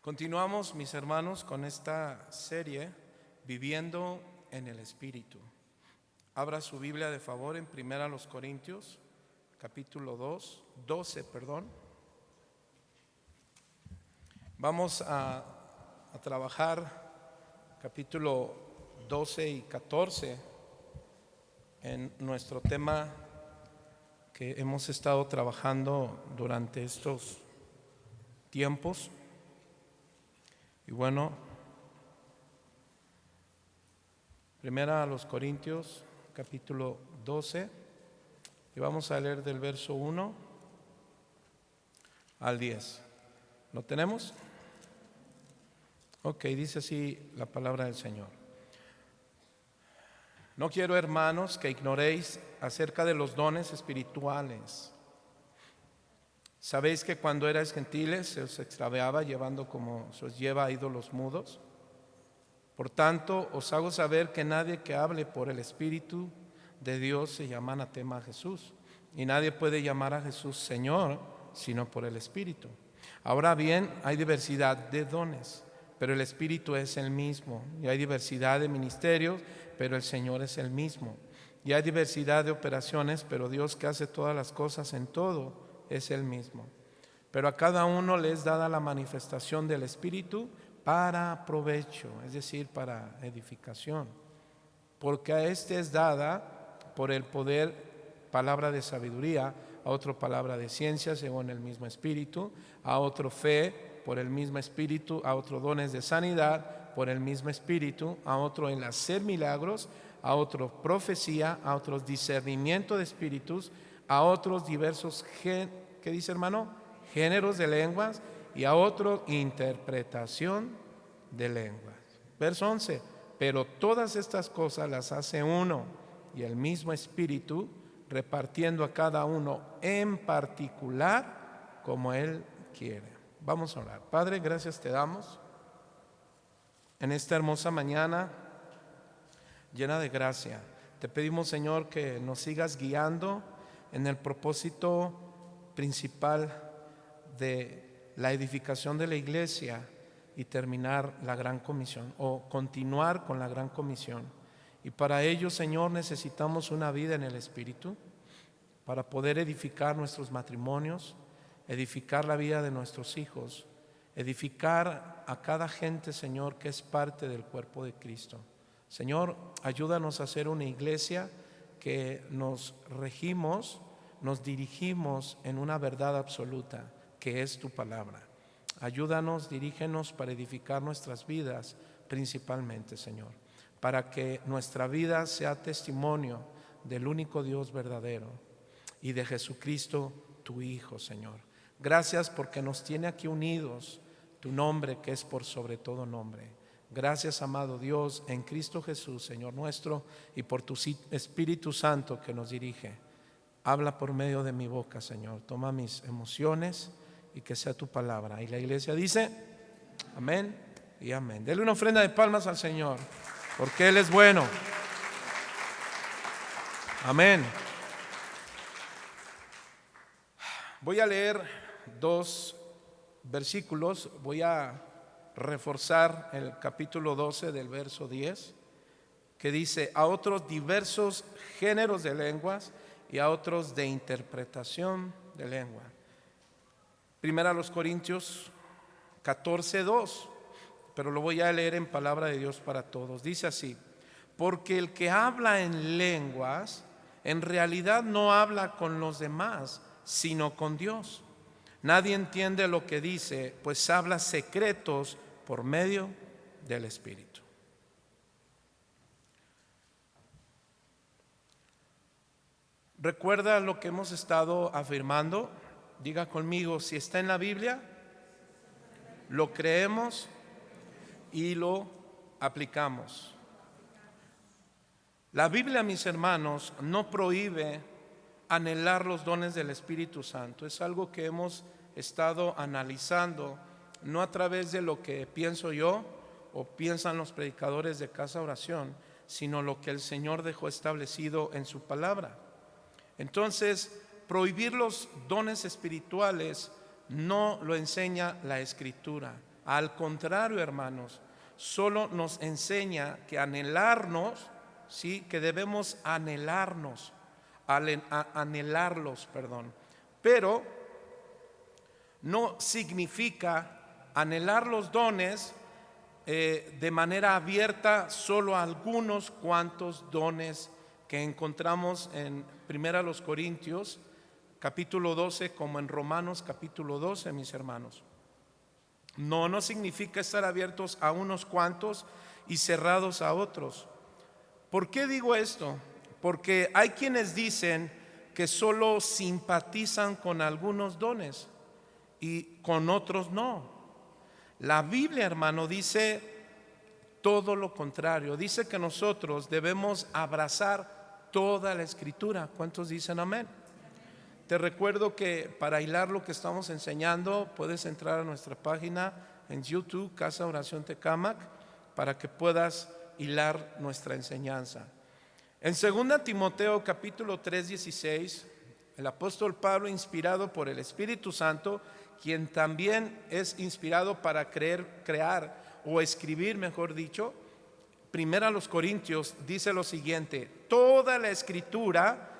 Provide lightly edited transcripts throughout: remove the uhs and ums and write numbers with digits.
Continuamos, mis hermanos, con esta serie Viviendo en el Espíritu. Abra su Biblia de favor en 1 Corintios, capítulo 12. Vamos a trabajar capítulo 12 y 14 en nuestro tema que hemos estado trabajando durante estos tiempos. Y bueno, 1 Corintios capítulo 12, y vamos a leer del verso 1 al 10. ¿Lo tenemos? Ok, dice así la palabra del Señor. No quiero, hermanos, que ignoréis acerca de los dones espirituales. ¿Sabéis que cuando erais gentiles se os extraviaba llevando como se os lleva a ídolos mudos? Por tanto, os hago saber que nadie que hable por el Espíritu de Dios se llama anatema a Jesús. Y nadie puede llamar a Jesús Señor sino por el Espíritu. Ahora bien, hay diversidad de dones, pero el Espíritu es el mismo. Y hay diversidad de ministerios, pero el Señor es el mismo. Y hay diversidad de operaciones, pero Dios, que hace todas las cosas en todo, es el mismo. Pero a cada uno le es dada la manifestación del Espíritu para provecho, es decir, para edificación. Porque a este es dada por el poder palabra de sabiduría, a otro palabra de ciencia según el mismo Espíritu, a otro fe por el mismo Espíritu, a otro dones de sanidad por el mismo Espíritu, a otro el hacer milagros, a otro profecía, a otros discernimiento de espíritus, a otros diversos, ¿qué dice, hermano? Géneros de lenguas, y a otros interpretación de lenguas. Verso 11, pero todas estas cosas las hace uno y el mismo Espíritu, repartiendo a cada uno en particular como Él quiere. Vamos a orar. Padre, gracias te damos en esta hermosa mañana llena de gracia. Te pedimos, Señor, que nos sigas guiando en el propósito principal de la edificación de la iglesia y terminar la gran comisión, o continuar con la gran comisión. Y para ello, Señor, necesitamos una vida en el Espíritu para poder edificar nuestros matrimonios, edificar la vida de nuestros hijos, edificar a cada gente, Señor, que es parte del cuerpo de Cristo. Señor, ayúdanos a ser una iglesia que nos regimos, nos dirigimos en una verdad absoluta, que es tu palabra. Ayúdanos, dirígenos para edificar nuestras vidas principalmente, Señor, para que nuestra vida sea testimonio del único Dios verdadero y de Jesucristo, tu Hijo, Señor. Gracias porque nos tiene aquí unidos tu nombre, que es por sobre todo nombre. Gracias, amado Dios, en Cristo Jesús, Señor nuestro, y por tu Espíritu Santo que nos dirige. Habla por medio de mi boca, Señor. Toma mis emociones y que sea tu palabra. Y la iglesia dice, amén y amén. Dele una ofrenda de palmas al Señor, porque Él es bueno. Amén. Voy a leer dos versículos. Voy a reforzar el capítulo 12 del verso 10, que dice: a otros diversos géneros de lenguas y a otros de interpretación de lengua. 1 Corintios 14:2, pero lo voy a leer en palabra de Dios para todos. Dice así: porque el que habla en lenguas en realidad no habla con los demás, sino con Dios. Nadie entiende lo que dice, pues habla secretos por medio del Espíritu. ¿Recuerda lo que hemos estado afirmando? Diga conmigo: si está en la Biblia, lo creemos y lo aplicamos. La Biblia, mis hermanos, no prohíbe anhelar los dones del Espíritu Santo. Es algo que hemos estado analizando, no a través de lo que pienso yo o piensan los predicadores de Casa Oración, sino lo que el Señor dejó establecido en su palabra. Entonces, prohibir los dones espirituales no lo enseña la Escritura. Al contrario, hermanos, solo nos enseña que anhelarnos, ¿sí? Que debemos anhelarnos, anhelarlos, perdón. Pero no significa anhelar los dones de manera abierta solo a algunos cuantos dones que encontramos en 1 Corintios capítulo 12 como en Romanos capítulo 12, mis hermanos. No significa estar abiertos a unos cuantos y cerrados a otros. ¿Por qué digo esto? Porque hay quienes dicen que solo simpatizan con algunos dones y con otros no. La Biblia, hermano, dice todo lo contrario. Dice que nosotros debemos abrazar toda la Escritura. ¿Cuántos dicen amén? Te recuerdo que para hilar lo que estamos enseñando, puedes entrar a nuestra página en YouTube, Casa Oración Tecámac, para que puedas hilar nuestra enseñanza. En 2 Timoteo capítulo 3:16, el apóstol Pablo, inspirado por el Espíritu Santo, quien también es inspirado para crear o escribir, mejor dicho, 1 Corintios dice lo siguiente: toda la Escritura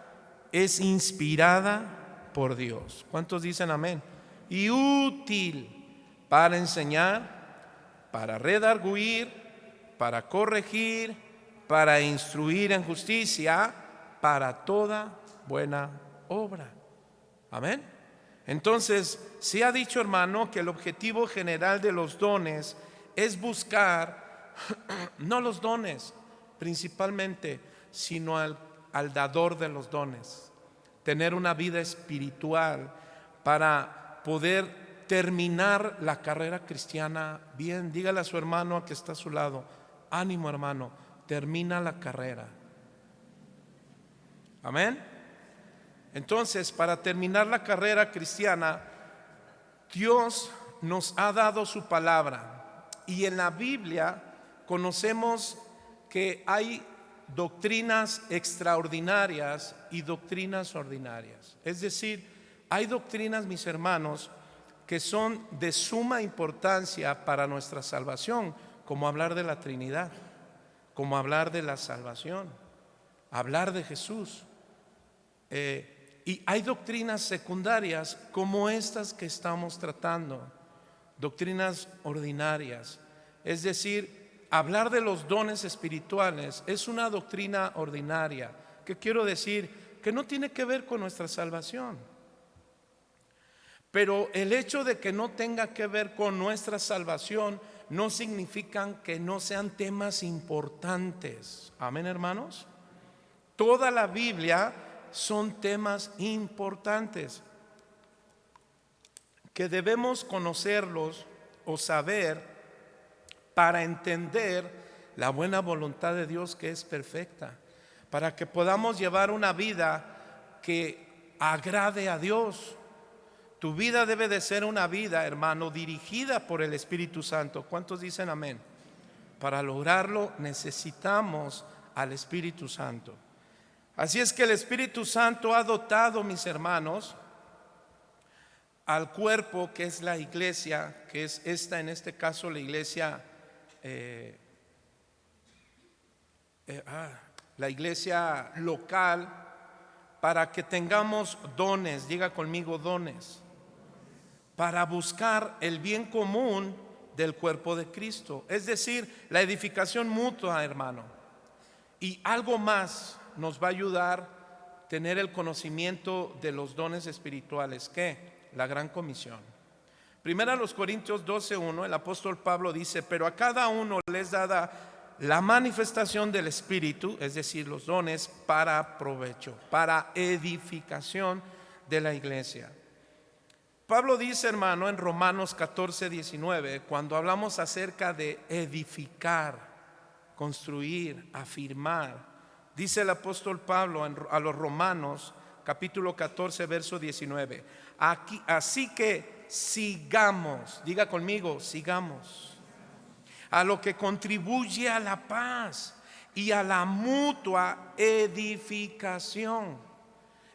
es inspirada por Dios. ¿Cuántos dicen amén? Y útil para enseñar, para redarguir, para corregir, para instruir en justicia, para toda buena obra. Amén. Entonces, se ha dicho, hermano, que el objetivo general de los dones es buscar, no los dones principalmente, sino al dador de los dones. Tener una vida espiritual para poder terminar la carrera cristiana bien. Dígale a su hermano que está a su lado: ánimo, hermano, termina la carrera. Amén. Entonces, para terminar la carrera cristiana, Dios nos ha dado su palabra, y en la Biblia conocemos que hay doctrinas extraordinarias y doctrinas ordinarias. Es decir, hay doctrinas, mis hermanos, que son de suma importancia para nuestra salvación, como hablar de la Trinidad, como hablar de la salvación, hablar de Jesús. Y hay doctrinas secundarias como estas que estamos tratando, doctrinas ordinarias. Es decir, hablar de los dones espirituales es una doctrina ordinaria. ¿Qué quiero decir? Que no tiene que ver con nuestra salvación. Pero el hecho de que no tenga que ver con nuestra salvación no significa que no sean temas importantes. Amén, hermanos. Toda la Biblia son temas importantes que debemos conocerlos o saber para entender la buena voluntad de Dios, que es perfecta, para que podamos llevar una vida que agrade a Dios. Tu vida debe de ser una vida, hermano, dirigida por el Espíritu Santo. ¿Cuántos dicen amén? Para lograrlo necesitamos al Espíritu Santo. Así es que el Espíritu Santo ha dotado, mis hermanos, al cuerpo que es la iglesia, que es esta, en este caso la iglesia, la iglesia local, para que tengamos dones. Diga conmigo: dones, para buscar el bien común del cuerpo de Cristo, es decir, la edificación mutua, hermano. Y algo más nos va a ayudar a tener el conocimiento de los dones espirituales, que la gran comisión. 1 Corintios 12:1, el apóstol Pablo dice: pero a cada uno les dada la manifestación del Espíritu, es decir, los dones, para provecho, para edificación de la iglesia. Pablo dice, hermano, en Romanos 14:19, cuando hablamos acerca de edificar, construir, afirmar, dice el apóstol Pablo a los Romanos capítulo 14 verso 19: así que sigamos, diga conmigo, sigamos, a lo que contribuye a la paz y a la mutua edificación.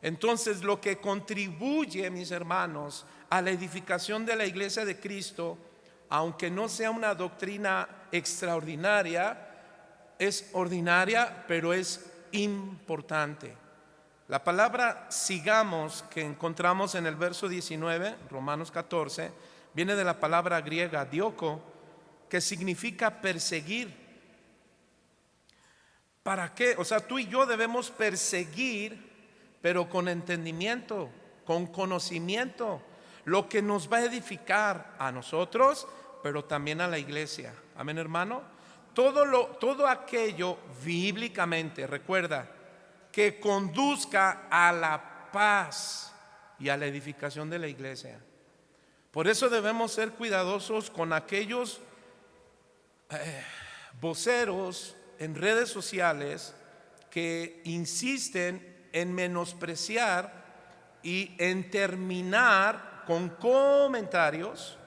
Entonces, lo que contribuye, mis hermanos, a la edificación de la iglesia de Cristo aunque no sea una doctrina extraordinaria, es ordinaria, pero es importante. La palabra sigamos que encontramos en el verso 19, Romanos 14, viene de la palabra griega dioko, que significa perseguir. ¿Para qué? O sea, tú y yo debemos perseguir, pero con entendimiento, con conocimiento, lo que nos va a edificar a nosotros, pero también a la iglesia. Amén, hermano. Todo aquello bíblicamente, recuerda, que conduzca a la paz y a la edificación de la iglesia. Por eso debemos ser cuidadosos con aquellos voceros en redes sociales que insisten en menospreciar y en terminar con comentarios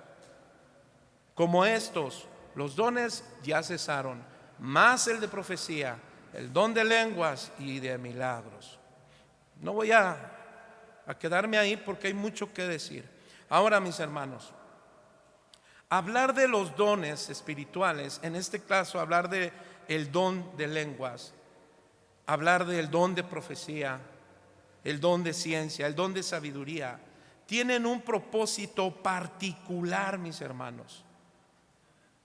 como estos: los dones ya cesaron, más el de profecía, el don de lenguas y de milagros. No voy a quedarme ahí porque hay mucho que decir. Ahora, mis hermanos, hablar de los dones espirituales, en este caso hablar de el don de lenguas, hablar del don de profecía, el don de ciencia, el don de sabiduría, tienen un propósito particular, mis hermanos,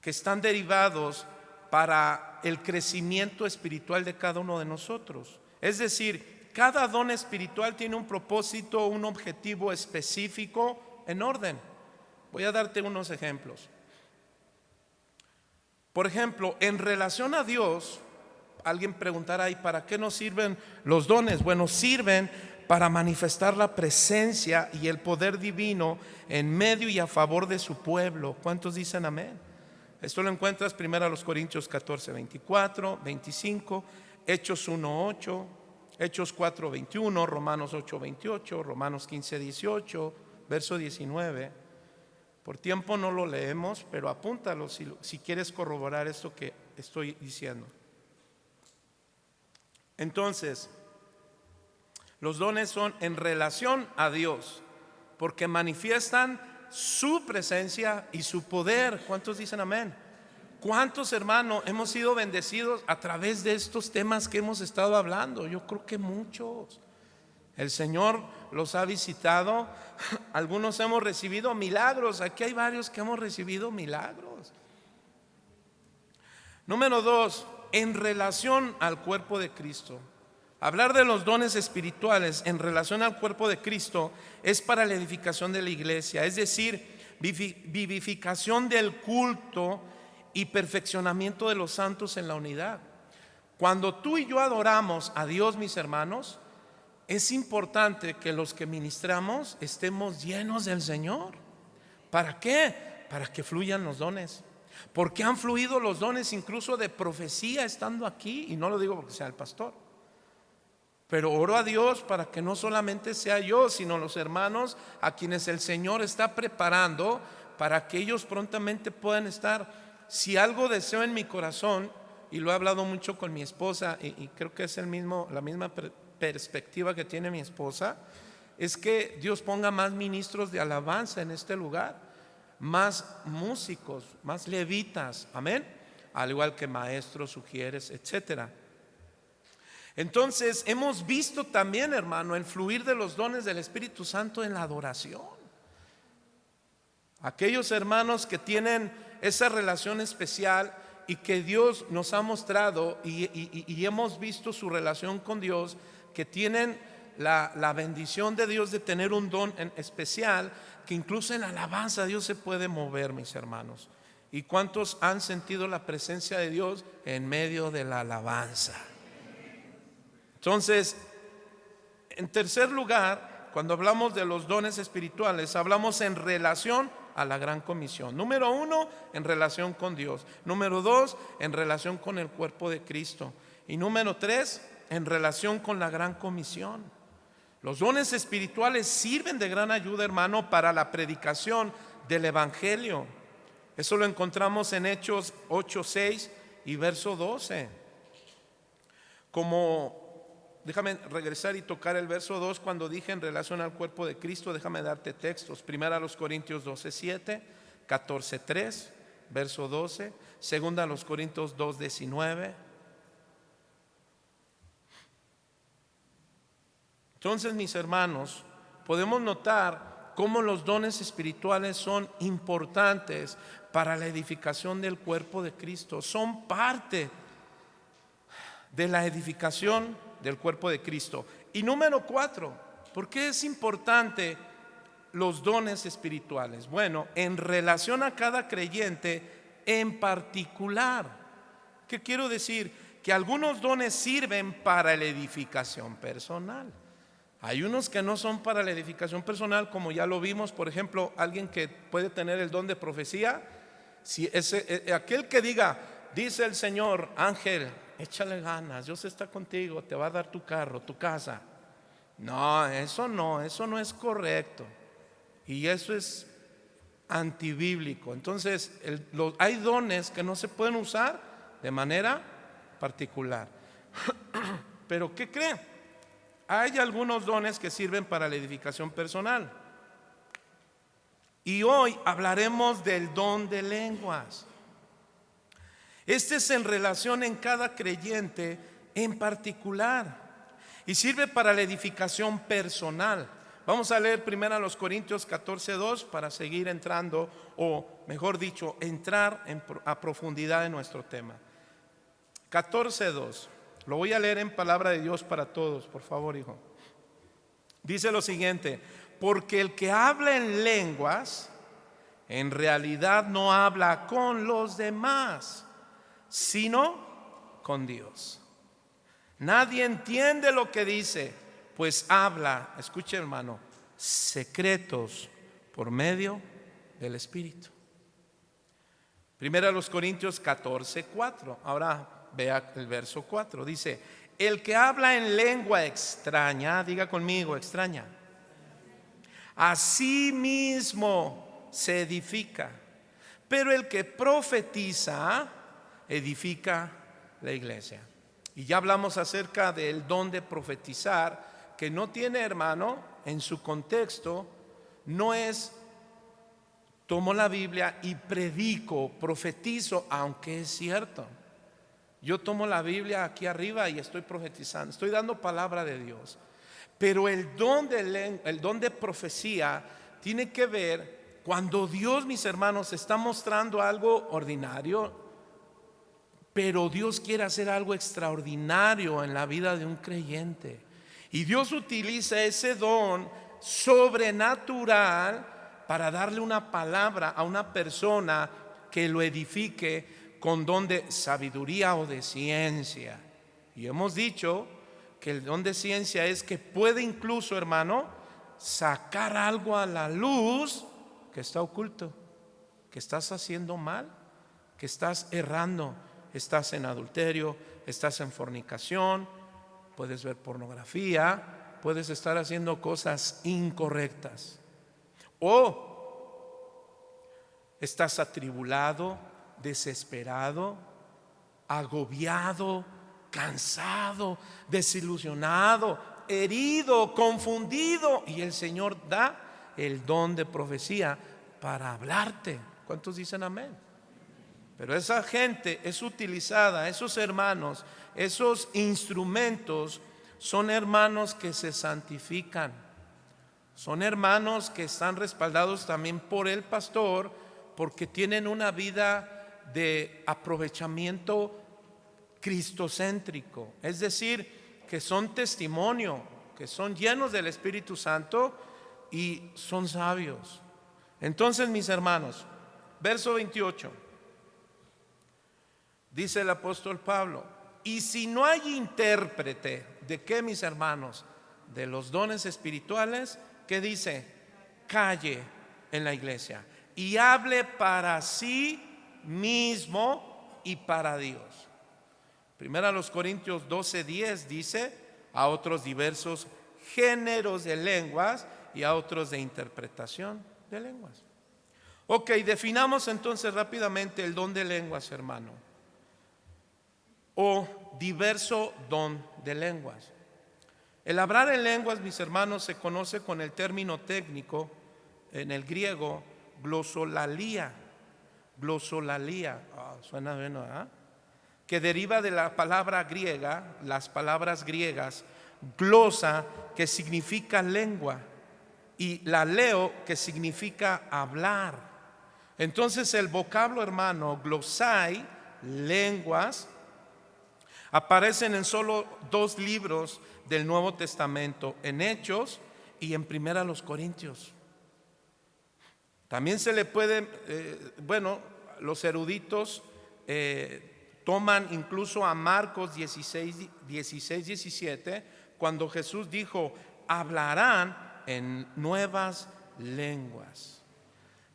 que están derivados para el crecimiento espiritual de cada uno de nosotros. Es decir, cada don espiritual tiene un propósito, un objetivo específico en orden. Voy a darte unos ejemplos. Por ejemplo, en relación a Dios, alguien preguntará: ¿y para qué nos sirven los dones? Bueno, sirven para manifestar la presencia y el poder divino en medio y a favor de su pueblo. ¿Cuántos dicen amén? Esto lo encuentras primero a los Corintios 14, 24, 25, Hechos 1, 8, Hechos 4, 21, Romanos 8, 28, Romanos 15, 18, verso 19. Por tiempo no lo leemos, pero apúntalo si quieres corroborar esto que estoy diciendo. Entonces, los dones son en relación a Dios, porque manifiestan su presencia y su poder. ¿Cuántos dicen amén? ¿Cuántos, hermanos, hemos sido bendecidos a través de estos temas que hemos estado hablando? Yo creo que muchos. El Señor los ha visitado. Algunos hemos recibido milagros. Aquí hay varios que hemos recibido milagros. Número 2, en relación al cuerpo de Cristo. Hablar de los dones espirituales en relación al cuerpo de Cristo es para la edificación de la iglesia, es decir, vivificación del culto y perfeccionamiento de los santos en la unidad. Cuando tú y yo adoramos a Dios, mis hermanos, es importante que los que ministramos estemos llenos del Señor. ¿Para qué? Para que fluyan los dones. Porque han fluido los dones incluso de profecía estando aquí, y no lo digo porque sea el pastor, pero oro a Dios para que no solamente sea yo, sino los hermanos a quienes el Señor está preparando para que ellos prontamente puedan estar. Si algo deseo en mi corazón, y lo he hablado mucho con mi esposa, y creo que es la misma perspectiva que tiene mi esposa, es que Dios ponga más ministros de alabanza en este lugar, más músicos, más levitas, amén, al igual que maestros, sugieres, etcétera. Entonces hemos visto también, hermano, el fluir de los dones del Espíritu Santo en la adoración. Aquellos hermanos que tienen esa relación especial y que Dios nos ha mostrado y hemos visto su relación con Dios, que tienen la bendición de Dios de tener un don en especial, que incluso en la alabanza Dios se puede mover, mis hermanos. ¿Y cuántos han sentido la presencia de Dios en medio de la alabanza? Entonces, en tercer lugar, cuando hablamos de los dones espirituales, hablamos en relación a la gran comisión. Número 1, en relación con Dios. Número 2, en relación con el cuerpo de Cristo. Y número 3, en relación con la gran comisión. Los dones espirituales sirven de gran ayuda, hermano, para la predicación del evangelio. Eso lo encontramos en Hechos 8:6 y verso 12. Déjame regresar y tocar el verso 2 cuando dije en relación al cuerpo de Cristo. Déjame darte textos. Primera a los Corintios 12:7, 14:3, verso 12, segunda a los Corintios 2:19. Entonces, mis hermanos, podemos notar cómo los dones espirituales son importantes para la edificación del cuerpo de Cristo. Son parte de la edificación del cuerpo de Cristo. Y número 4, ¿por qué es importante los dones espirituales? Bueno, en relación a cada creyente en particular. ¿Qué quiero decir? Que algunos dones sirven para la edificación personal. Hay unos que no son para la edificación personal, como ya lo vimos. Por ejemplo, alguien que puede tener el don de profecía, si aquel que diga, dice el Señor, Ángel, échale ganas, Dios está contigo, te va a dar tu carro, tu casa. No, eso no es correcto. Y eso es antibíblico. Entonces, hay dones que no se pueden usar de manera particular. Pero ¿qué creen? Hay algunos dones que sirven para la edificación personal. Y hoy hablaremos del don de lenguas. Este es en relación en cada creyente en particular y sirve para la edificación personal. Vamos a leer primero a los Corintios 14:2 para seguir entrando, o mejor dicho, entrar a profundidad en nuestro tema. 14:2. Lo voy a leer en palabra de Dios para todos, por favor, hijo. Dice lo siguiente: porque el que habla en lenguas, en realidad no habla con los demás, sino con Dios. Nadie entiende lo que dice, pues habla, escuche hermano, secretos por medio del Espíritu. Primero a los Corintios 14:4. Ahora vea el verso 4. Dice: el que habla en lengua extraña, diga conmigo, extraña, a sí mismo se edifica, pero el que profetiza edifica la iglesia. Y ya hablamos acerca del don de profetizar, que no tiene, hermano, en su contexto, no es tomo la Biblia y predico, profetizo, aunque es cierto. Yo tomo la Biblia aquí arriba y estoy profetizando, estoy dando palabra de Dios. Pero el don de profecía tiene que ver cuando Dios, mis hermanos, está mostrando algo ordinario, pero Dios quiere hacer algo extraordinario en la vida de un creyente. Y Dios utiliza ese don sobrenatural para darle una palabra a una persona que lo edifique con don de sabiduría o de ciencia. Y hemos dicho que el don de ciencia es que puede incluso, hermano, sacar algo a la luz que está oculto, que estás haciendo mal, que estás errando, estás en adulterio, estás en fornicación, puedes ver pornografía, puedes estar haciendo cosas incorrectas, o estás atribulado, desesperado, agobiado, cansado, desilusionado, herido, confundido, y el Señor da el don de profecía para hablarte. ¿Cuántos dicen amén? Pero esa gente es utilizada, esos hermanos, esos instrumentos son hermanos que se santifican, son hermanos que están respaldados también por el pastor, porque tienen una vida de aprovechamiento cristocéntrico, es decir, que son testimonio, que son llenos del Espíritu Santo y son sabios. Entonces, mis hermanos, verso 28, dice el apóstol Pablo: y si no hay intérprete, ¿de qué, mis hermanos? De los dones espirituales. ¿Qué dice? Calle en la iglesia y hable para sí mismo y para Dios. Primero a los Corintios 12:10 dice: a otros diversos géneros de lenguas y a otros de interpretación de lenguas. Ok, definamos entonces rápidamente el don de lenguas, hermano, o diverso don de lenguas. El hablar en lenguas, mis hermanos, se conoce con el término técnico en el griego glosolalia. Suena bueno, que deriva de la palabra griega, las palabras griegas, glosa, que significa lengua, y la leo, que significa hablar. Entonces el vocablo, hermano, glosai, lenguas, aparecen en solo 2 libros del Nuevo Testamento, en Hechos y en Primera los Corintios. También se le puede, los eruditos toman incluso a Marcos 16, 17, cuando Jesús dijo: hablarán en nuevas lenguas.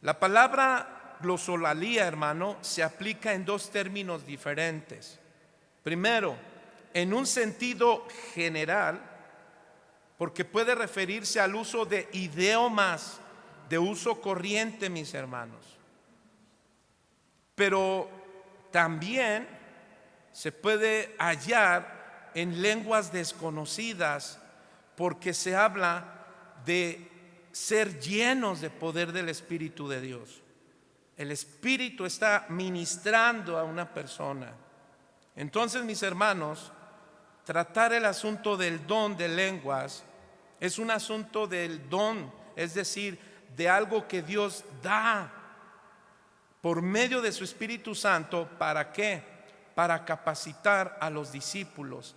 La palabra glosolalia, hermano, se aplica en 2 términos diferentes. Primero, en un sentido general, porque puede referirse al uso de idiomas de uso corriente, mis hermanos. Pero también se puede hallar en lenguas desconocidas, porque se habla de ser llenos de poder del Espíritu de Dios. El Espíritu está ministrando a una persona. Entonces, mis hermanos, tratar el asunto del don de lenguas es un asunto del don, es decir, de algo que Dios da por medio de su Espíritu Santo. ¿Para qué? Para capacitar a los discípulos.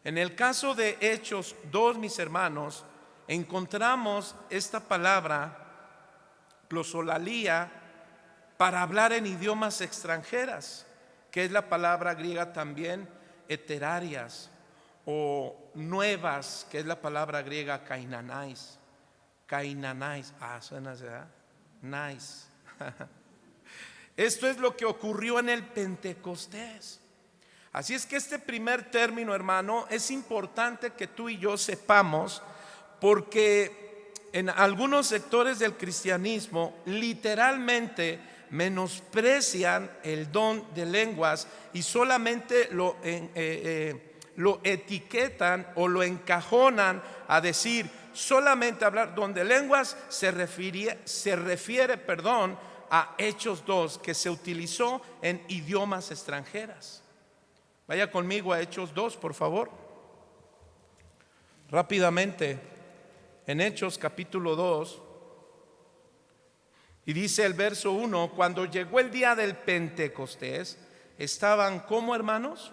En el caso de Hechos 2, mis hermanos, encontramos esta palabra glosolalia para hablar en idiomas extranjeras, que es la palabra griega también heterarias, o nuevas, que es la palabra griega kainanais. Suena así, ¿verdad? Nice. Esto es lo que ocurrió en el Pentecostés. Así es que este primer término, hermano, es importante que tú y yo sepamos, porque en algunos sectores del cristianismo literalmente menosprecian el don de lenguas y solamente lo etiquetan o lo encajonan a decir solamente hablar. Don de lenguas se refiere, a Hechos 2, que se utilizó en idiomas extranjeras. Vaya conmigo a Hechos 2, por favor. Rápidamente, en Hechos capítulo 2, y dice el verso 1: cuando llegó el día del Pentecostés, estaban, ¿cómo, hermanos?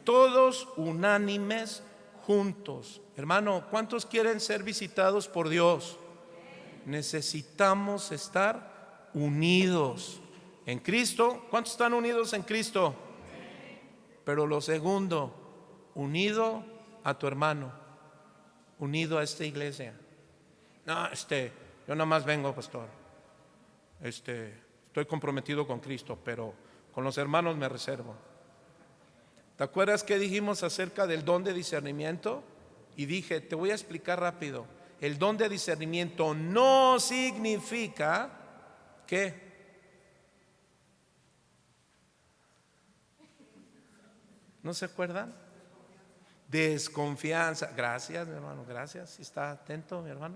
Todos unánimes juntos. Hermano, ¿cuántos quieren ser visitados por Dios? Necesitamos estar unidos en Cristo. ¿Cuántos están unidos en Cristo? Pero lo segundo, unido a tu hermano, unido a esta iglesia. No, yo nada más vengo, pastor. Estoy comprometido con Cristo, pero con los hermanos me reservo. ¿Te acuerdas que dijimos acerca del don de discernimiento? Y dije, te voy a explicar rápido. El don de discernimiento no significa que ¿no se acuerdan? Desconfianza. Gracias, mi hermano, gracias. Si está atento, mi hermano.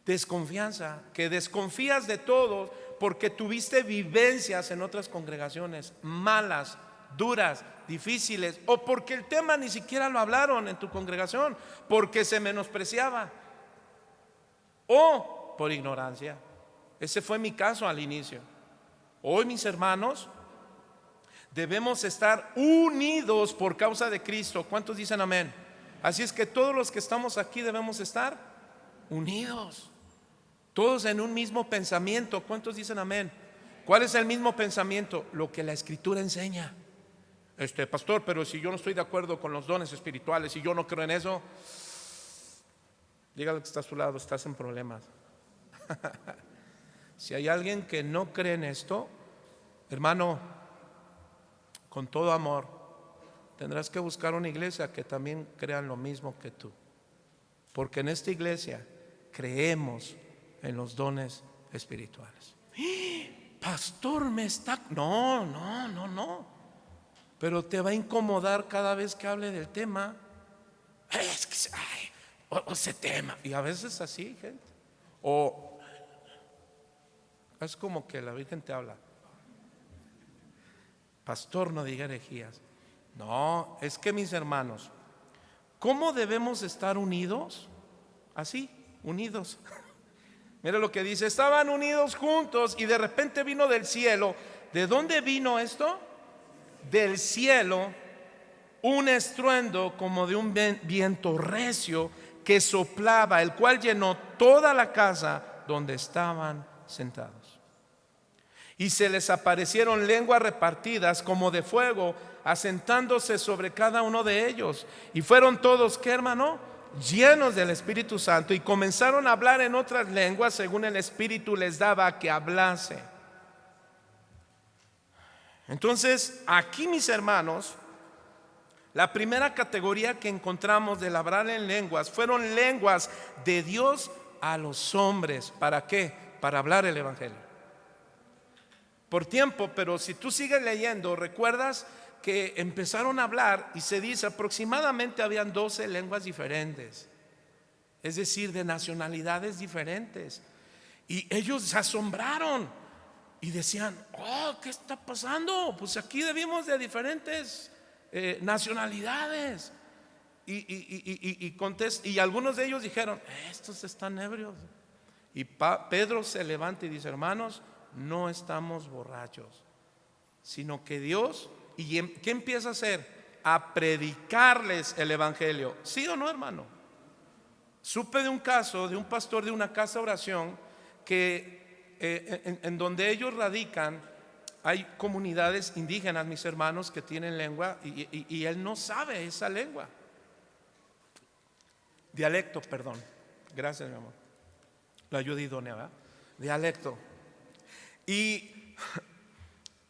Desconfianza, que desconfías de todo porque tuviste vivencias en otras congregaciones malas, duras, difíciles, o porque el tema ni siquiera lo hablaron en tu congregación, porque se menospreciaba, o por ignorancia. Ese fue mi caso al inicio. Hoy, mis hermanos, debemos estar unidos por causa de Cristo. ¿Cuántos dicen amén? Así es que todos los que estamos aquí debemos estar unidos, todos en un mismo pensamiento. ¿Cuántos dicen amén? ¿Cuál es el mismo pensamiento? Lo que la Escritura enseña. Pastor, pero si yo no estoy de acuerdo con los dones espirituales y yo no creo en eso, dígale que está a su lado, estás en problemas. Si hay alguien que no cree en esto, hermano, con todo amor, tendrás que buscar una iglesia que también crean lo mismo que tú, porque en esta iglesia creemos en los dones espirituales. Pastor, no, pero te va a incomodar cada vez que hable del tema. Es que ese tema, y a veces así, gente. O Es como que la Virgen te habla: pastor, no diga herejías. No, es que mis hermanos, ¿cómo debemos estar unidos? Así, unidos. Mira lo que dice: estaban unidos juntos y de repente vino del cielo. ¿De dónde vino esto? Del cielo, un estruendo como de un viento recio que soplaba, el cual llenó toda la casa donde estaban sentados. Y se les aparecieron lenguas repartidas como de fuego, asentándose sobre cada uno de ellos. Y fueron todos, ¿qué, hermano? Llenos del Espíritu Santo, y comenzaron a hablar en otras lenguas según el Espíritu les daba que hablase. Entonces, aquí, mis hermanos, la primera categoría que encontramos de hablar en lenguas fueron lenguas de Dios a los hombres. ¿Para qué? Para hablar el Evangelio. Por tiempo, pero si tú sigues leyendo, recuerdas que empezaron a hablar y se dice aproximadamente habían 12 lenguas diferentes, es decir, de nacionalidades diferentes. Y ellos se asombraron y decían: oh, ¿qué está pasando? Pues aquí debimos de diferentes nacionalidades. Y algunos de ellos dijeron: estos están ebrios. Y Pedro se levanta y dice: hermanos, no estamos borrachos, sino que Dios, ¿y qué empieza a hacer? A predicarles el Evangelio. ¿Sí o no, hermano? Supe de un caso de un pastor de una casa de oración que en donde ellos radican hay comunidades indígenas, mis hermanos, que tienen lengua y él no sabe esa lengua. Dialecto, perdón. Gracias, mi amor. La ayuda idónea, ¿verdad? Dialecto. Y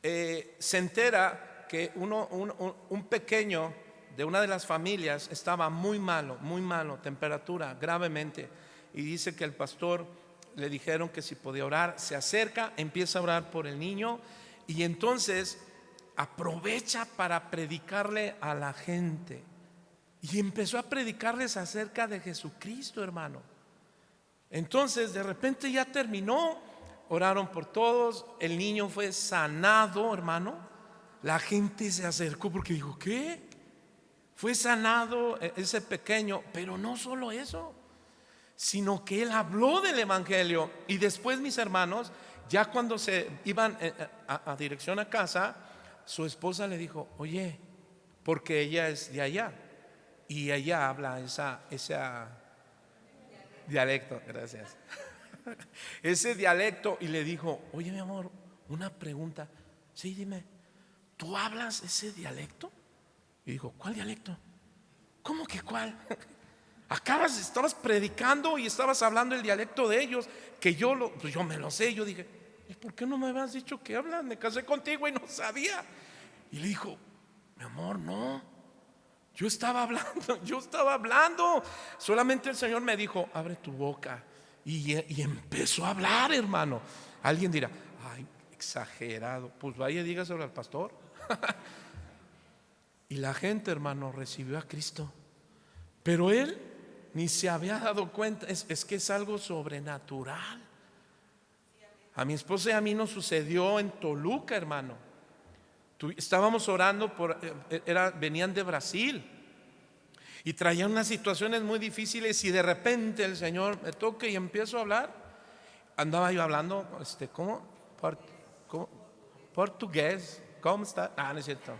se entera que un pequeño de una de las familias estaba muy malo, temperatura, gravemente. Y dice que el pastor le dijeron que si podía orar. Se acerca, empieza a orar por el niño y entonces aprovecha para predicarle a la gente. Y empezó a predicarles acerca de Jesucristo, hermano. Entonces de repente ya terminó, oraron por todos, el niño fue sanado, hermano. La gente se acercó porque dijo: ¿qué? Fue sanado ese pequeño. Pero no solo eso, sino que él habló del Evangelio. Y después, mis hermanos, ya cuando se iban a dirección a casa, su esposa le dijo: oye, porque ella es de allá y ella habla esa dialecto, gracias. Ese dialecto, y le dijo: oye, mi amor, una pregunta. Sí, dime, ¿tú hablas ese dialecto? Y dijo: ¿cuál dialecto? ¿Cómo que cuál? Estabas predicando y estabas hablando el dialecto de ellos, que yo me lo sé. Yo dije: ¿y por qué no me habías dicho que hablas? Me casé contigo y no sabía. Y le dijo: mi amor, no, yo estaba hablando. Solamente el Señor me dijo: abre tu boca. Y empezó a hablar, hermano. Alguien dirá: ay, exagerado. Pues vaya y dígaselo al pastor. Y la gente, hermano, recibió a Cristo. Pero él ni se había dado cuenta. Es que es algo sobrenatural. A mi esposa y a mí nos sucedió en Toluca, hermano. Estábamos orando venían de Brasil y traían unas situaciones muy difíciles, y de repente el Señor me toca y empiezo a hablar. Andaba yo hablando, ¿cómo? Portugués. ¿Cómo está? No es cierto.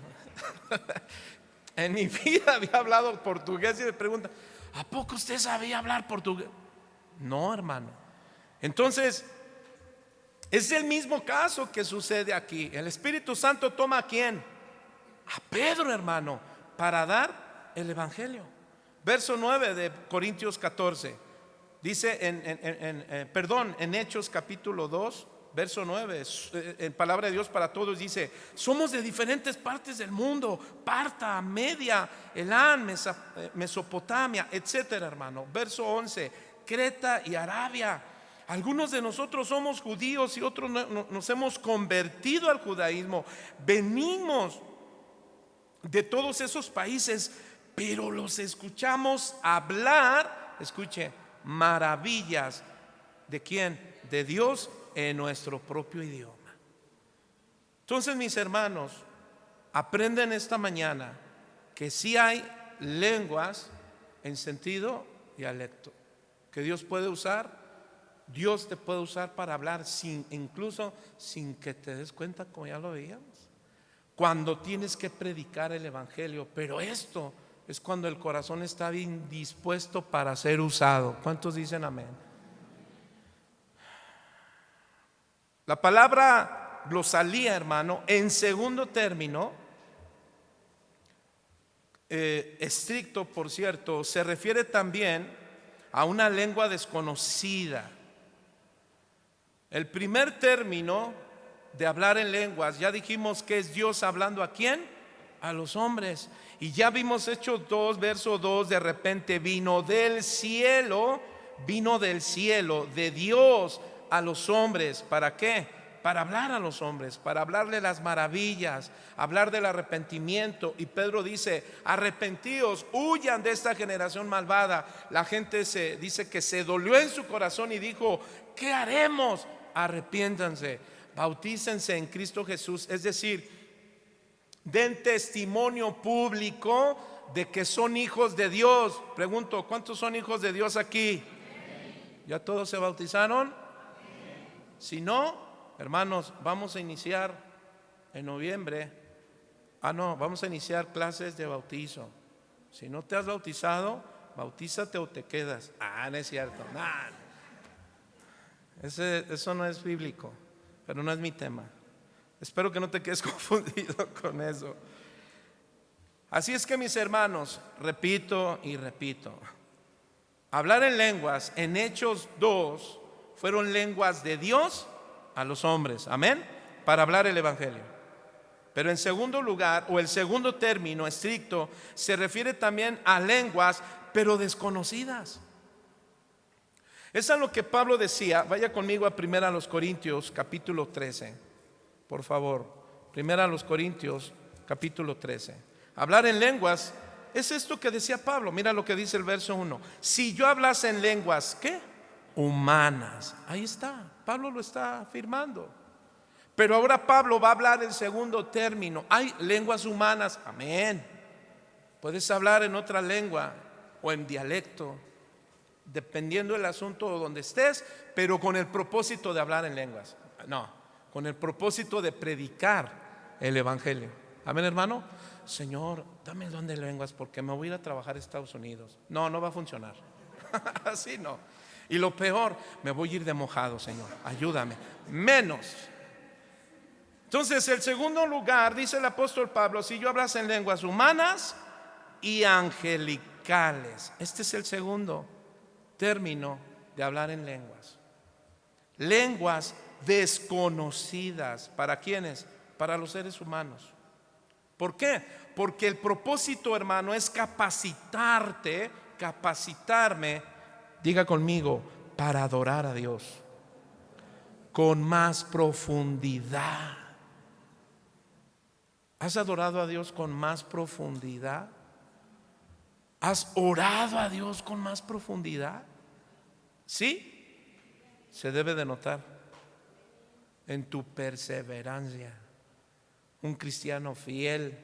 En mi vida había hablado portugués, y me pregunta: ¿a poco usted sabía hablar portugués? No, hermano. Entonces es el mismo caso que sucede aquí. El Espíritu Santo toma ¿a quién? A Pedro, hermano, para dar el Evangelio. Verso 9 de Corintios 14 dice en Hechos capítulo 2, verso 9, en palabra de Dios para todos, dice: somos de diferentes partes del mundo, Parta, Media, Elán, Mesopotamia, etcétera, hermano. Verso 11, Creta y Arabia. Algunos de nosotros somos judíos y otros nos hemos convertido al judaísmo. Venimos de todos esos países, pero los escuchamos hablar, escuche, maravillas. ¿De quién? De Dios en nuestro propio idioma. Entonces, mis hermanos, aprenden esta mañana que sí hay lenguas en sentido dialecto que Dios puede usar. Dios te puede usar para hablar incluso sin que te des cuenta, como ya lo veíamos, cuando tienes que predicar el evangelio. Pero esto es cuando el corazón está bien dispuesto para ser usado. ¿Cuántos dicen amén? La palabra glosalía, hermano, en segundo término, estricto, por cierto, se refiere también a una lengua desconocida. El primer término de hablar en lenguas, ya dijimos que es Dios hablando ¿a quién? A los hombres. Y ya vimos Hechos 2, verso 2, de repente vino del cielo de Dios a los hombres. ¿Para qué? Para hablar a los hombres, para hablarle las maravillas, hablar del arrepentimiento. Y Pedro dice: arrepentíos, huyan de esta generación malvada. La gente dice que se dolió en su corazón y dijo: ¿qué haremos? Arrepiéntanse, bautícense en Cristo Jesús, es decir, den testimonio público de que son hijos de Dios. Pregunto, ¿cuántos son hijos de Dios aquí? ¿Ya todos se bautizaron? Si no, hermanos, vamos a iniciar en noviembre. Vamos a iniciar clases de bautizo. Si no te has bautizado, bautízate o te quedas. No es cierto, eso no es bíblico, pero no es mi tema. Espero que no te quedes confundido con eso. Así es que, mis hermanos, repito y repito, hablar en lenguas en Hechos 2 fueron lenguas de Dios a los hombres, amén, para hablar el evangelio. Pero en segundo lugar, o el segundo término estricto, se refiere también a lenguas pero desconocidas. Es a lo que Pablo decía. Vaya conmigo a 1 Corintios capítulo 13, por favor. 1 Corintios capítulo 13. Hablar en lenguas es esto que decía Pablo. Mira lo que dice el verso 1. Si yo hablase en lenguas, ¿qué? Humanas. Ahí está, Pablo lo está afirmando. Pero ahora Pablo va a hablar el segundo término. Hay lenguas humanas, amén. Puedes hablar en otra lengua o en dialecto, dependiendo del asunto donde estés, pero con el propósito de hablar en lenguas. No, con el propósito de predicar el evangelio. Amén, hermano. Señor, dame el don de lenguas porque me voy a ir a trabajar a Estados Unidos. No va a funcionar. Así no. Y lo peor, me voy a ir de mojado, Señor, ayúdame. Menos. Entonces, el segundo lugar, dice el apóstol Pablo: si yo hablase en lenguas humanas y angelicales. Este es el segundo término de hablar en lenguas. Lenguas desconocidas. ¿Para quiénes? Para los seres humanos. ¿Por qué? Porque el propósito, hermano, es capacitarme, diga conmigo, para adorar a Dios con más profundidad. ¿Has adorado a Dios con más profundidad? ¿Has orado a Dios con más profundidad? Sí, se debe de notar en tu perseverancia. Un cristiano fiel,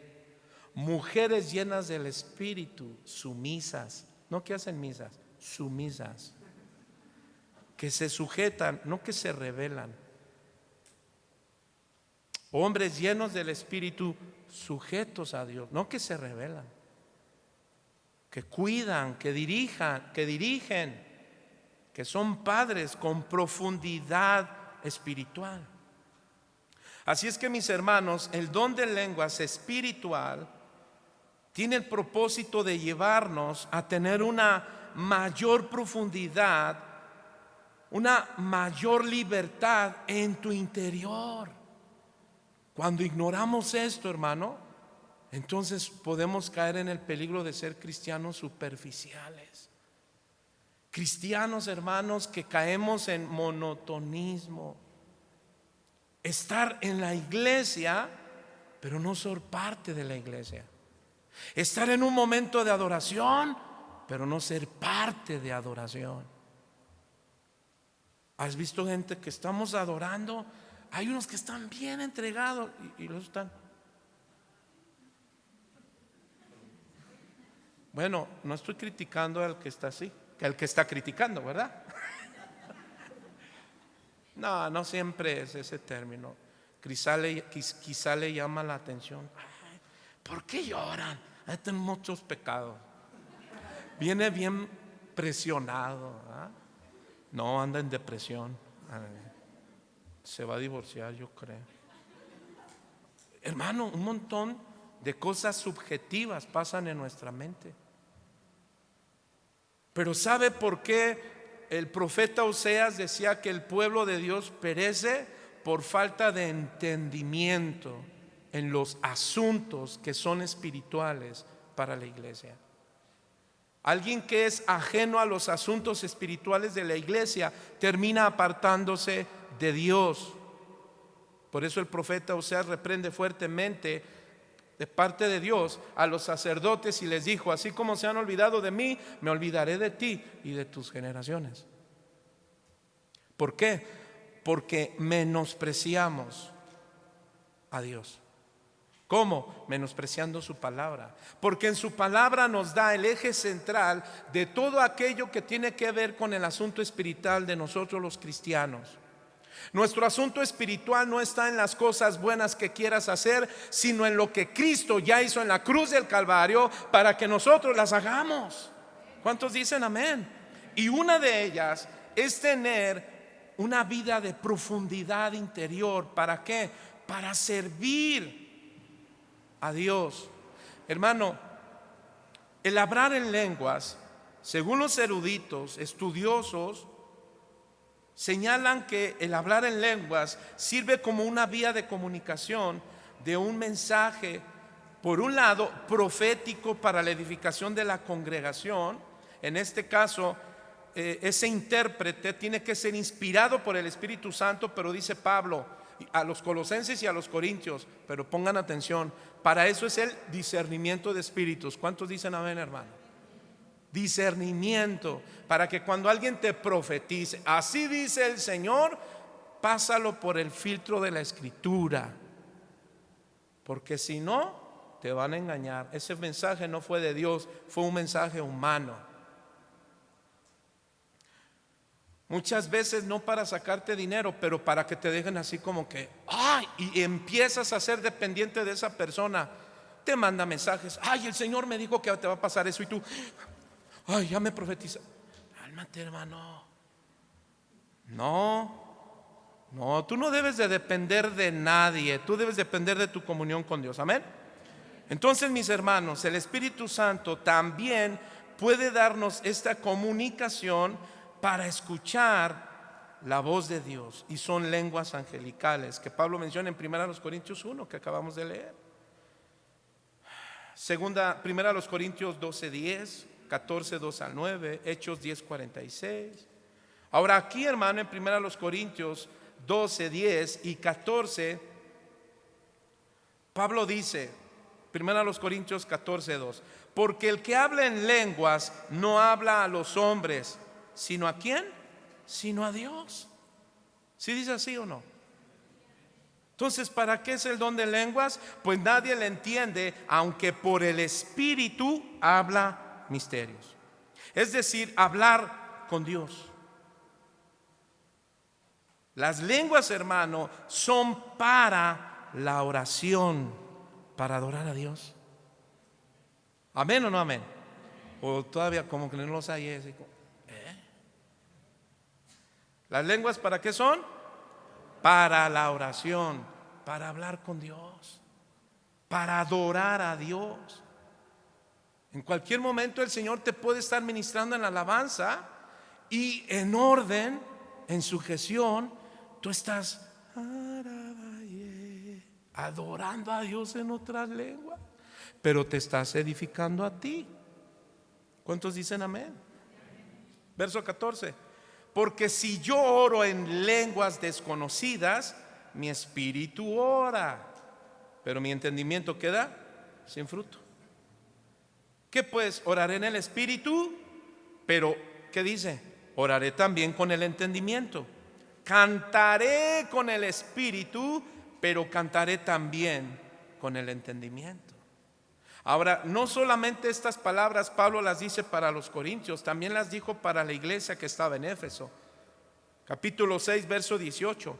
mujeres llenas del Espíritu, sumisas, no que hacen misas, sumisas, que se sujetan, no que se rebelan. Hombres llenos del Espíritu, sujetos a Dios, no que se rebelan, que cuidan, que dirigen, que son padres con profundidad espiritual. Así es que, mis hermanos, el don de lenguas espiritual tiene el propósito de llevarnos a tener una mayor profundidad, una mayor libertad en tu interior. Cuando ignoramos esto, hermano, entonces podemos caer en el peligro de ser cristianos superficiales. Cristianos, hermanos, que caemos en monotonismo. Estar en la iglesia, pero no ser parte de la iglesia. Estar en un momento de adoración, pero no ser parte de adoración. ¿Has visto gente que estamos adorando? Hay unos que están bien entregados y los están. Bueno, no estoy criticando al que está así, que al que está criticando, ¿verdad? No, no siempre es ese término. Quizá le llama la atención. Ay, ¿por qué lloran? Tienen muchos pecados. Viene bien presionado, ¿eh? No, anda en depresión. Se va a divorciar, yo creo. Hermano, un montón de cosas subjetivas pasan en nuestra mente. Pero ¿sabe por qué el profeta Oseas decía que el pueblo de Dios perece? Por falta de entendimiento en los asuntos que son espirituales para la iglesia. Alguien que es ajeno a los asuntos espirituales de la iglesia termina apartándose de Dios. Por eso el profeta Oseas reprende fuertemente de parte de Dios a los sacerdotes y les dijo: así como se han olvidado de mí, me olvidaré de ti y de tus generaciones. ¿Por qué? Porque menospreciamos a Dios. ¿Cómo? Menospreciando su palabra. Porque en su palabra nos da el eje central de todo aquello que tiene que ver con el asunto espiritual de nosotros los cristianos. Nuestro asunto espiritual no está en las cosas buenas que quieras hacer, sino en lo que Cristo ya hizo en la cruz del Calvario para que nosotros las hagamos. ¿Cuántos dicen amén? Y una de ellas es tener una vida de profundidad interior. ¿Para qué? Para servir a Dios. Hermano, el hablar en lenguas, según los eruditos, estudiosos, señalan que el hablar en lenguas sirve como una vía de comunicación de un mensaje, por un lado, profético para la edificación de la congregación. En este caso, ese intérprete tiene que ser inspirado por el Espíritu Santo, pero dice Pablo a los colosenses y a los corintios, pero pongan atención, para eso es el discernimiento de espíritus. ¿Cuántos dicen amén, hermano? Discernimiento, para que cuando alguien te profetice, así dice el Señor, pásalo por el filtro de la Escritura, porque si no, te van a engañar. Ese mensaje no fue de Dios, fue un mensaje humano. Muchas veces no para sacarte dinero, pero para que te dejen así como que, ay, y empiezas a ser dependiente de esa persona. Te manda mensajes: ay, el Señor me dijo que te va a pasar eso, y tú, ay, ya me profetiza. Cálmate, hermano. No, tú no debes de depender de nadie. Tú debes depender de tu comunión con Dios. Amén. Entonces, mis hermanos, el Espíritu Santo también puede darnos esta comunicación para escuchar la voz de Dios, y son lenguas angelicales que Pablo menciona en 1 Corintios 1 que acabamos de leer. 1 Corintios 12:10, 14:2 al 9, Hechos 10:46. Ahora aquí, hermano, en 1 Corintios 12:10 y 14, Pablo dice, 1 Corintios 14:2, porque el que habla en lenguas no habla a los hombres, ¿sino a quién? Sino a Dios. ¿Sí dice así o no? Entonces, ¿para qué es el don de lenguas? Pues nadie le entiende, aunque por el Espíritu habla misterios. Es decir, hablar con Dios. Las lenguas, hermano, son para la oración, para adorar a Dios. ¿Amén o no amén? O todavía como que no los hay ese. ¿Las lenguas para qué son? Para la oración, para hablar con Dios, para adorar a Dios. En cualquier momento el Señor te puede estar ministrando en la alabanza, y en orden, en sujeción, tú estás adorando a Dios en otras lenguas, pero te estás edificando a ti. ¿Cuántos dicen amén? Verso 14. Porque si yo oro en lenguas desconocidas, mi espíritu ora, pero mi entendimiento queda sin fruto. ¿Qué pues? Oraré en el espíritu, pero ¿qué dice? Oraré también con el entendimiento. Cantaré con el espíritu, pero cantaré también con el entendimiento. Ahora, no solamente estas palabras Pablo las dice para los corintios, también las dijo para la iglesia que estaba en Éfeso. Capítulo 6, verso 18.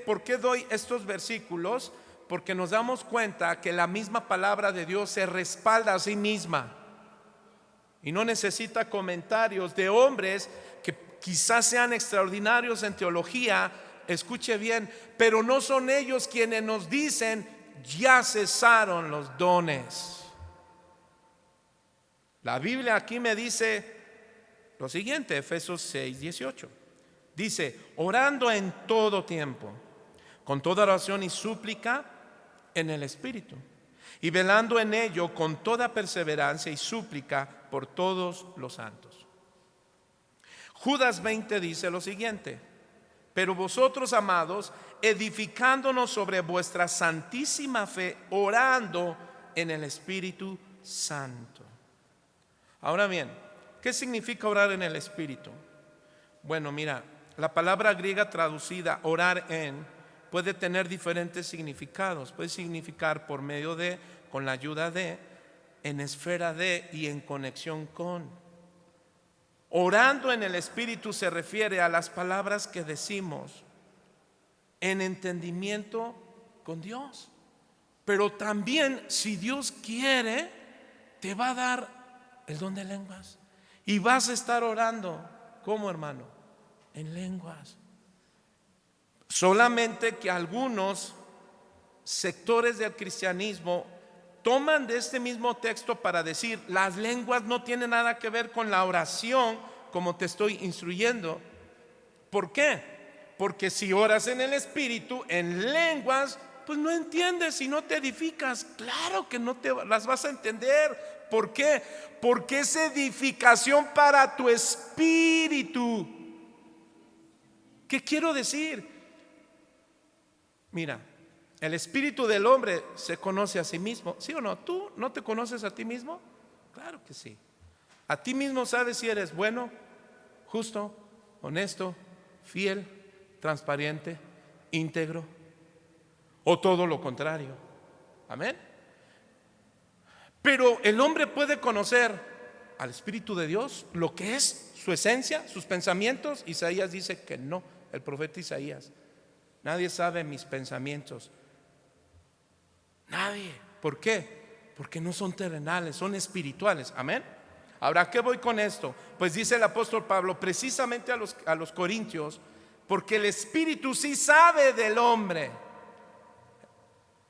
¿Por qué doy estos versículos? Porque nos damos cuenta que la misma palabra de Dios se respalda a sí misma y no necesita comentarios de hombres que quizás sean extraordinarios en teología. Escuche bien, pero no son ellos quienes nos dicen: ya cesaron los dones. La Biblia aquí me dice lo siguiente, Efesios 6, 18. Dice: orando en todo tiempo, con toda oración y súplica en el Espíritu, y velando en ello con toda perseverancia y súplica por todos los santos. Judas 20 dice lo siguiente: pero vosotros, amados, edificándonos sobre vuestra santísima fe, orando en el Espíritu Santo. Ahora bien, ¿qué significa orar en el Espíritu? Bueno, mira, la palabra griega traducida orar en puede tener diferentes significados. Puede significar por medio de, con la ayuda de, en esfera de y en conexión con. Orando en el Espíritu se refiere a las palabras que decimos en entendimiento con Dios. Pero también, si Dios quiere, te va a dar el don de lenguas y vas a estar orando. ¿Cómo, hermano? En lenguas. Solamente que algunos sectores del cristianismo toman de este mismo texto para decir: las lenguas no tienen nada que ver con la oración, como te estoy instruyendo. ¿Por qué? Porque si oras en el Espíritu, en lenguas, pues no entiendes y no te edificas. Claro que no te las vas a entender. ¿Por qué? Porque es edificación para tu espíritu. ¿Qué quiero decir? Mira, el espíritu del hombre se conoce a sí mismo, ¿sí o no? ¿Tú no te conoces a ti mismo? Claro que sí. A ti mismo sabes si eres bueno, justo, honesto, fiel, transparente, íntegro, o todo lo contrario. Amén. Pero el hombre puede conocer al Espíritu de Dios, lo que es su esencia, sus pensamientos. Isaías dice que no, el profeta Isaías: nadie sabe mis pensamientos. Nadie. ¿Por qué? Porque no son terrenales, son espirituales. Amén. Ahora, ¿a qué voy con esto? Pues dice el apóstol Pablo precisamente a los corintios: porque el Espíritu sí sabe del hombre.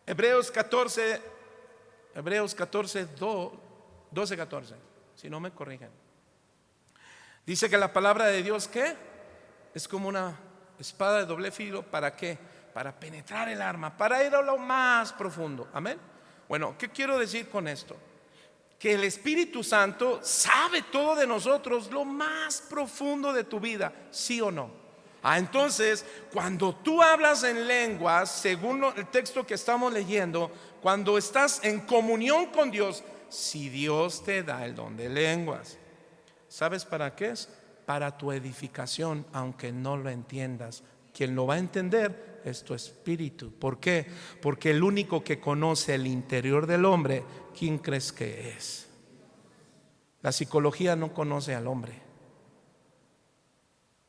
Hebreos 14, 12, 14, si no me corrigen. Dice que la palabra de Dios, ¿qué? Es como una espada de doble filo. ¿Para qué? Para penetrar el alma, para ir a lo más profundo. Amén. Bueno, ¿qué quiero decir con esto? Que el Espíritu Santo sabe todo de nosotros, lo más profundo de tu vida, ¿sí o no? Entonces, cuando tú hablas en lenguas, según el texto que estamos leyendo, cuando estás en comunión con Dios, si Dios te da el don de lenguas, ¿sabes para qué es? Para tu edificación, aunque no lo entiendas. Quien lo va a entender es tu espíritu. ¿Por qué? Porque el único que conoce el interior del hombre, ¿quién crees que es? La psicología no conoce al hombre.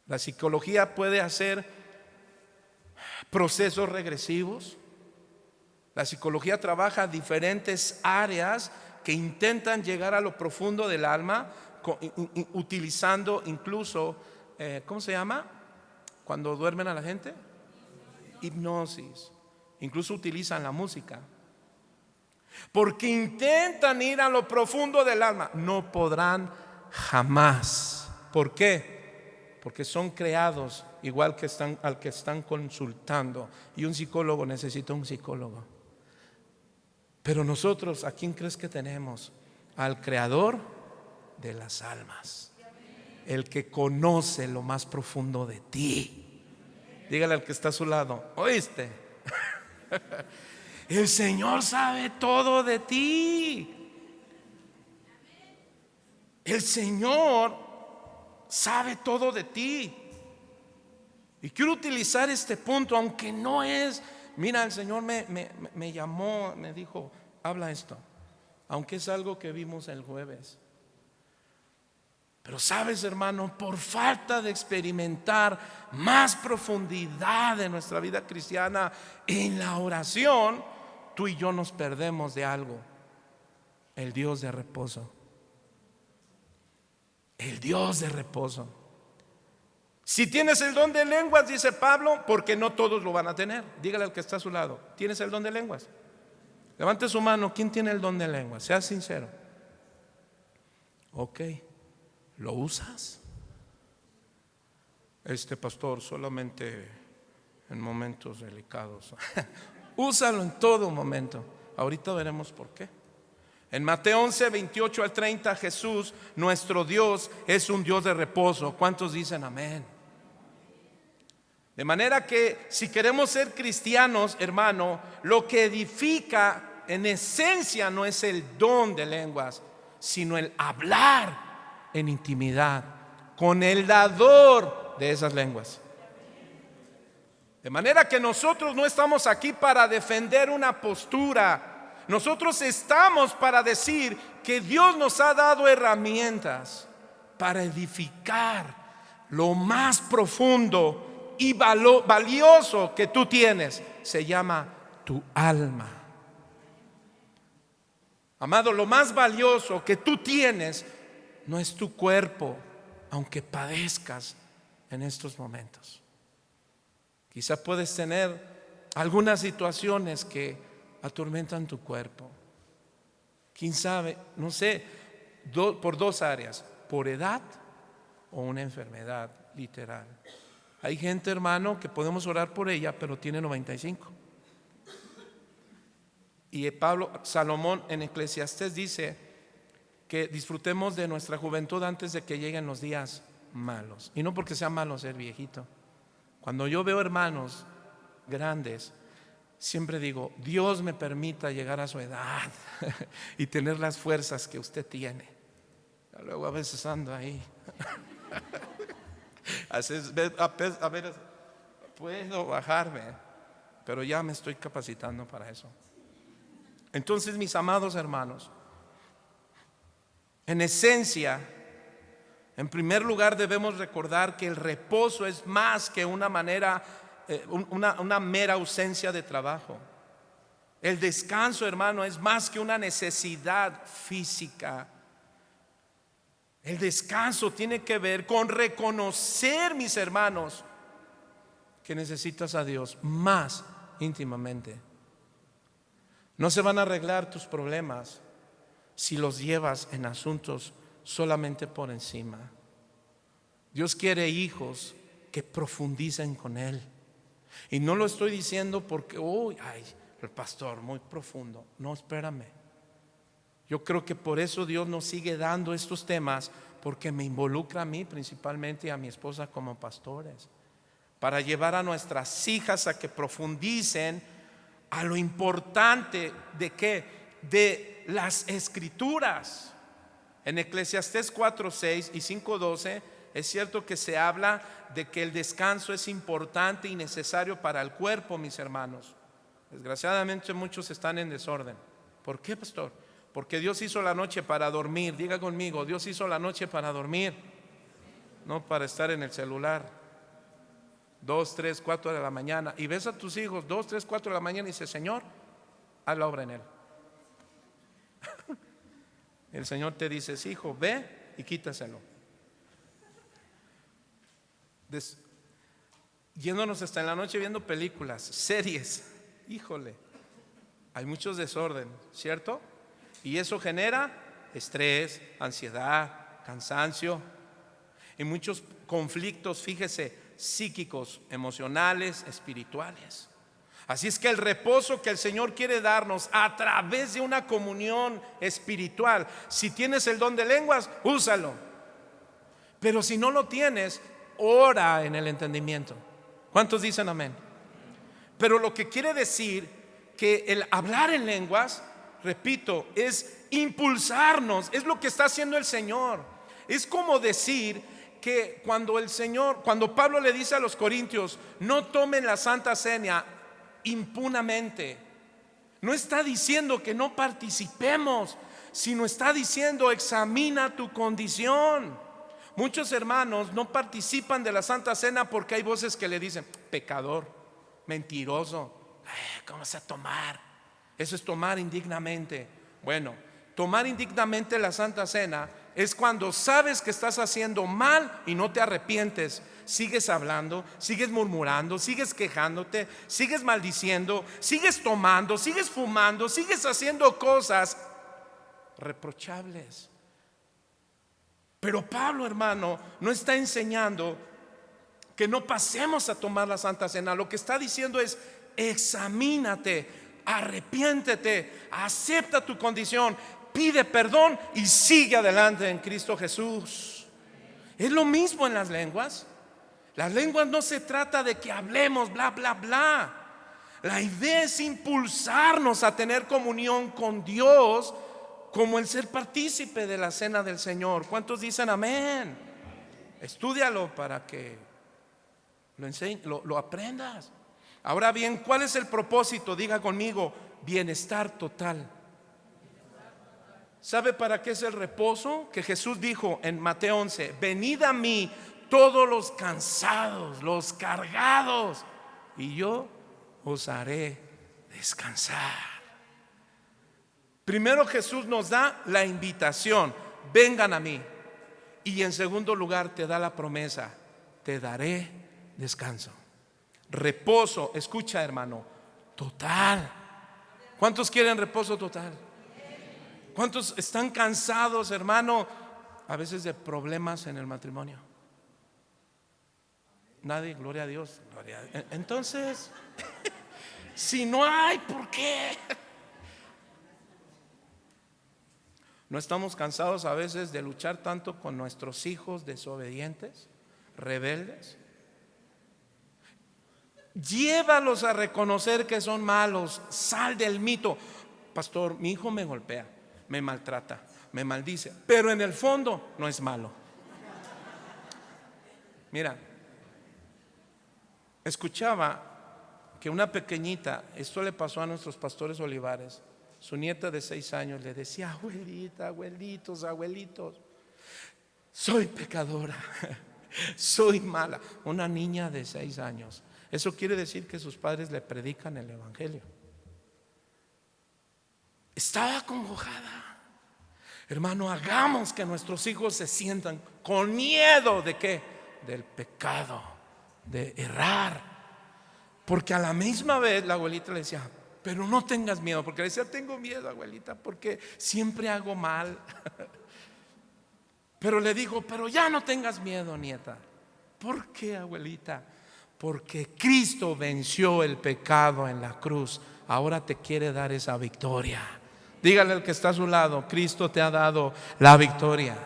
La psicología puede hacer procesos regresivos. La psicología trabaja diferentes áreas que intentan llegar a lo profundo del alma, utilizando incluso, ¿cómo se llama? Cuando duermen a la gente, hipnosis. Incluso utilizan la música, porque intentan ir a lo profundo del alma. No podrán jamás. ¿Por qué? Porque son creados igual que al que están consultando. Y un psicólogo necesita un psicólogo. Pero nosotros, ¿a quién crees que tenemos? Al creador de las almas, el que conoce lo más profundo de ti. Dígale al que está a su lado: ¿oíste? El Señor sabe todo de ti. El Señor sabe todo de ti. Y quiero utilizar este punto, aunque no es, mira, el Señor me llamó, me dijo, habla esto, aunque es algo que vimos el jueves. Pero sabes, hermano, por falta de experimentar más profundidad en nuestra vida cristiana en la oración, tú y yo nos perdemos de algo: el Dios de reposo. El Dios de reposo. Si tienes el don de lenguas, dice Pablo, porque no todos lo van a tener. Dígale al que está a su lado: ¿tienes el don de lenguas? Levante su mano. ¿Quién tiene el don de lenguas? Sea sincero. Ok, ¿lo usas? Pastor, solamente en momentos delicados. Úsalo en todo momento. Ahorita veremos por qué. En Mateo 11, 28 al 30, Jesús, nuestro Dios, es un Dios de reposo. ¿Cuántos dicen amén? De manera que si queremos ser cristianos, hermano, lo que edifica en esencia no es el don de lenguas, sino el hablar en intimidad con el dador de esas lenguas. De manera que nosotros no estamos aquí para defender una postura. Nosotros estamos para decir que Dios nos ha dado herramientas para edificar lo más profundo y valioso que tú tienes. Se llama tu alma. Amado, lo más valioso que tú tienes no es tu cuerpo, aunque padezcas en estos momentos. Quizá puedes tener algunas situaciones que atormentan tu cuerpo. Quién sabe, no sé, por dos áreas: por edad o una enfermedad literal. Hay gente, hermano, que podemos orar por ella, pero tiene 95. Y Salomón en Eclesiastés dice que disfrutemos de nuestra juventud antes de que lleguen los días malos. Y no porque sea malo ser viejito. Cuando yo veo hermanos grandes, siempre digo: Dios me permita llegar a su edad y tener las fuerzas que usted tiene. Luego a veces ando ahí. A ver, puedo bajarme, pero ya me estoy capacitando para eso. Entonces, mis amados hermanos, en esencia, en primer lugar debemos recordar que el reposo es más que una mera ausencia de trabajo. El descanso, hermano, es más que una necesidad física. El descanso tiene que ver con reconocer, mis hermanos, que necesitas a Dios más íntimamente. No se van a arreglar tus problemas si los llevas en asuntos solamente por encima. Dios quiere hijos que profundicen con Él. Y no lo estoy diciendo porque, el pastor, muy profundo. No, espérame. Yo creo que por eso Dios nos sigue dando estos temas, porque me involucra a mí principalmente y a mi esposa como pastores, para llevar a nuestras hijas a que profundicen a lo importante de ¿qué? De las Escrituras. En Eclesiastés 4:6 y 5:12 es cierto que se habla de que el descanso es importante y necesario para el cuerpo, mis hermanos. Desgraciadamente muchos están en desorden. ¿Por qué, pastor? Porque Dios hizo la noche para dormir. Diga conmigo: Dios hizo la noche para dormir, no para estar en el celular 2, 3, 4 de la mañana. Y ves a tus hijos 2, 3, 4 de la mañana y dices: Señor, haz la obra en él. El Señor te dice: hijo, ve y quítaselo. Yéndonos hasta en la noche viendo películas, series. Híjole, hay muchos desorden, ¿cierto? Y eso genera estrés, ansiedad, cansancio y muchos conflictos, fíjese, psíquicos, emocionales, espirituales. Así es que el reposo que el Señor quiere darnos a través de una comunión espiritual, si tienes el don de lenguas, úsalo. Pero si no lo tienes, ora en el entendimiento. ¿Cuántos dicen amén? Pero lo que quiere decir que el hablar en lenguas, repito, es impulsarnos. Es lo que está haciendo el Señor. Es como decir que cuando Pablo le dice a los corintios, no tomen la Santa Cena impunamente, no está diciendo que no participemos, sino está diciendo examina tu condición. Muchos hermanos no participan de la Santa Cena porque hay voces que le dicen, pecador, mentiroso, ¿cómo vas a tomar? Eso es tomar indignamente. Bueno, tomar indignamente la Santa Cena es cuando sabes que estás haciendo mal y no te arrepientes. Sigues hablando, sigues murmurando, sigues quejándote, sigues maldiciendo, sigues tomando, sigues fumando, sigues haciendo cosas reprochables. Pero Pablo, hermano, no está enseñando que no pasemos a tomar la Santa Cena. Lo que está diciendo es: examínate, arrepiéntete, acepta tu condición, pide perdón y sigue adelante en Cristo Jesús. Es lo mismo en las lenguas. Las lenguas no se trata de que hablemos bla bla bla. La idea es impulsarnos a tener comunión con Dios, como el ser partícipe de la cena del Señor. ¿Cuántos dicen amén? Estúdialo para que lo aprendas. Ahora bien, ¿cuál es el propósito? Diga conmigo: bienestar total. ¿Sabe para qué es el reposo? Que Jesús dijo en Mateo 11: venid a mí todos los cansados, los cargados, y yo os haré descansar. Primero Jesús nos da la invitación: vengan a mí. Y en segundo lugar te da la promesa: te daré descanso. Reposo, escucha hermano, total. ¿Cuántos quieren reposo total? ¿Cuántos están cansados, hermano, a veces de problemas en el matrimonio? Nadie, gloria a Dios. Entonces, si no hay, ¿por qué? ¿No estamos cansados a veces de luchar tanto con nuestros hijos desobedientes, rebeldes? Llévalos a reconocer que son malos. Sal del mito: pastor, mi hijo me golpea, me maltrata, me maldice, pero en el fondo no es malo. Mira, escuchaba que una pequeñita, esto le pasó a nuestros pastores Olivares, su nieta de 6 años le decía: abuelita, abuelitos, abuelitos, soy pecadora, soy mala. Una niña de 6 años. Eso quiere decir que sus padres le predican el evangelio. Estaba acongojada. Hermano, hagamos que nuestros hijos se sientan con miedo ¿de qué? Del pecado, de errar. Porque a la misma vez la abuelita le decía: pero no tengas miedo. Porque le decía: tengo miedo, abuelita, porque siempre hago mal. Pero le digo: pero ya no tengas miedo, nieta. ¿Por qué, abuelita? Porque Cristo venció el pecado en la cruz. Ahora te quiere dar esa victoria. Dígale al que está a su lado: Cristo te ha dado la victoria.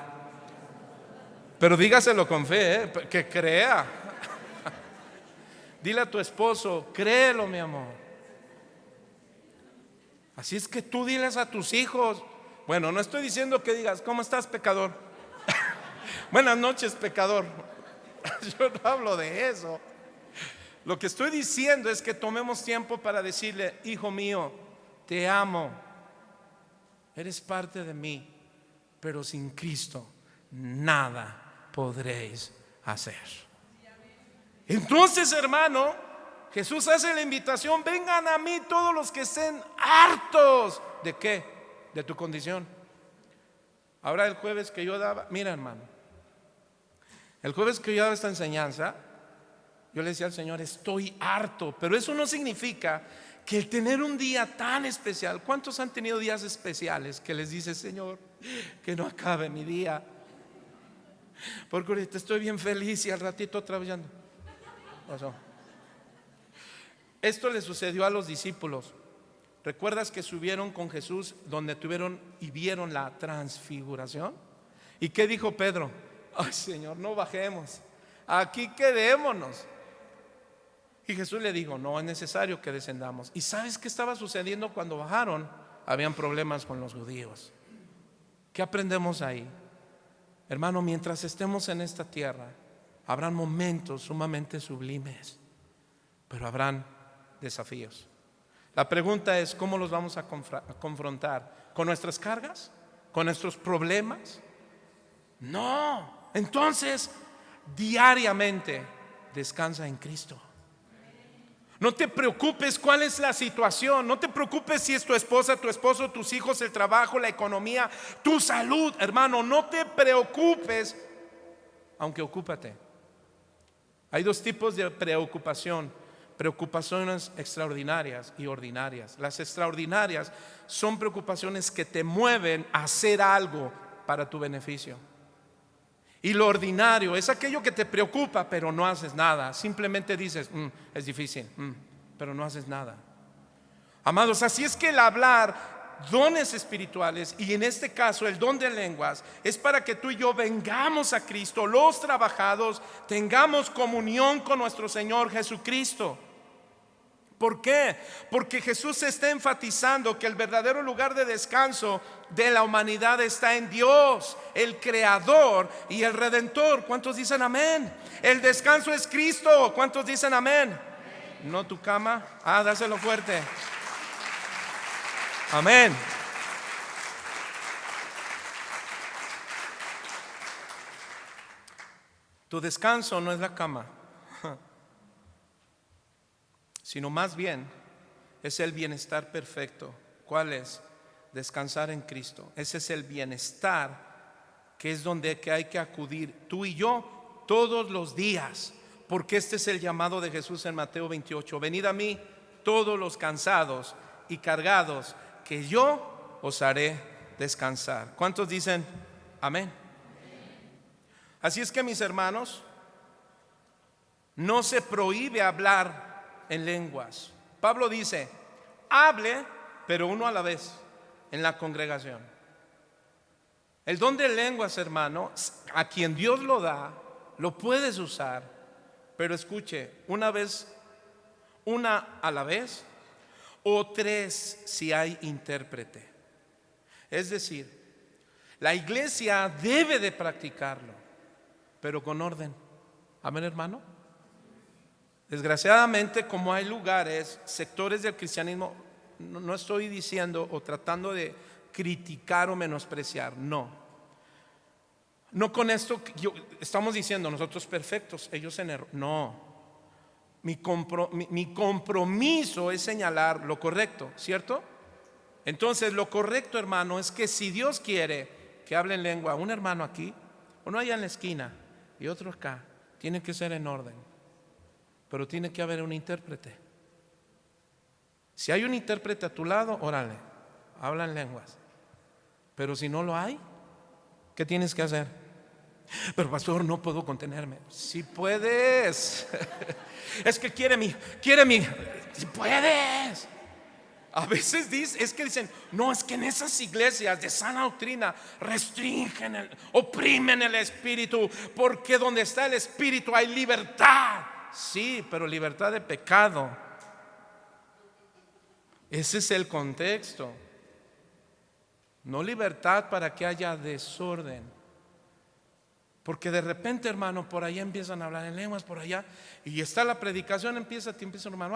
Pero dígaselo con fe, que crea. Dile a tu esposo: créelo, mi amor. Así es que tú diles a tus hijos. Bueno, no estoy diciendo que digas: ¿cómo estás, pecador? Buenas noches, pecador. Yo no hablo de eso. Lo que estoy diciendo es que tomemos tiempo para decirle: hijo mío, te amo, eres parte de mí, pero sin Cristo nada podréis hacer. Entonces, hermano, Jesús hace la invitación: vengan a mí todos los que estén hartos. ¿De qué? De tu condición. Ahora el jueves que yo daba, mira hermano, el jueves que yo daba esta enseñanza, yo le decía al Señor: estoy harto. Pero eso no significa que el tener un día tan especial. ¿Cuántos han tenido días especiales que les dice: Señor, que no acabe mi día, porque ahorita estoy bien feliz y al ratito otra vez ya no pasó? Esto le sucedió a los discípulos. ¿Recuerdas que subieron con Jesús donde tuvieron y vieron la transfiguración? ¿Y qué dijo Pedro? Ay, Señor, no bajemos, aquí quedémonos. Y Jesús le dijo: no es necesario que descendamos. ¿Y sabes qué estaba sucediendo cuando bajaron? Habían problemas con los judíos. ¿Qué aprendemos ahí? Hermano, mientras estemos en esta tierra, habrán momentos sumamente sublimes, pero habrán desafíos. La pregunta es, ¿cómo los vamos a confrontar? ¿Con nuestras cargas? ¿Con nuestros problemas? No. Entonces, diariamente descansa en Cristo. No te preocupes cuál es la situación. No te preocupes si es tu esposa, tu esposo, tus hijos, el trabajo, la economía, tu salud, hermano. No te preocupes, aunque ocúpate. Hay dos tipos de preocupación: preocupaciones extraordinarias y ordinarias. Las extraordinarias son preocupaciones que te mueven a hacer algo para tu beneficio. Y lo ordinario es aquello que te preocupa, pero no haces nada. Simplemente dices, es difícil, pero no haces nada. Amados, así es que el hablar dones espirituales, y en este caso el don de lenguas, es para que tú y yo vengamos a Cristo, los trabajados, tengamos comunión con nuestro Señor Jesucristo. ¿Por qué? Porque Jesús está enfatizando que el verdadero lugar de descanso de la humanidad está en Dios, el Creador y el Redentor. ¿Cuántos dicen amén? El descanso es Cristo. ¿Cuántos dicen amén? No tu cama. Dáselo fuerte. Amén. Tu descanso no es la cama, sino más bien es el bienestar perfecto. ¿Cuál es? Descansar en Cristo. Ese es el bienestar que es donde hay que acudir tú y yo todos los días, porque este es el llamado de Jesús en Mateo 28. Venid a mí todos los cansados y cargados, que yo os haré descansar. ¿Cuántos dicen amén? Así es que, mis hermanos, no se prohíbe hablar en lenguas. Pablo dice, hable, pero uno a la vez en la congregación. El don de lenguas, hermano, a quien Dios lo da, lo puedes usar, pero escuche, una a la vez, o tres si hay intérprete. Es decir, la iglesia debe de practicarlo, pero con orden. Amén, hermano. Desgraciadamente, como hay lugares, sectores del cristianismo, no estoy diciendo o tratando de criticar o menospreciar, no con esto estamos diciendo nosotros perfectos, ellos en error. No, mi compromiso es señalar lo correcto, ¿cierto? Entonces lo correcto, hermano, es que si Dios quiere que hable en lengua un hermano aquí, uno allá en la esquina y otro acá, tiene que ser en orden, pero tiene que haber un intérprete. Si hay un intérprete a tu lado, órale, habla en lenguas. Pero si no lo hay, ¿qué tienes que hacer? Pero pastor, no puedo contenerme. Si puedes. Es que quiere mi. Si puedes. A veces dicen, no, es que en esas iglesias de sana doctrina restringen, oprimen el espíritu, porque donde está el espíritu hay libertad. Sí, pero libertad de pecado. Ese es el contexto. No libertad para que haya desorden. Porque de repente, hermano, por allá empiezan a hablar en lenguas, por allá, y está la predicación, empieza hermano.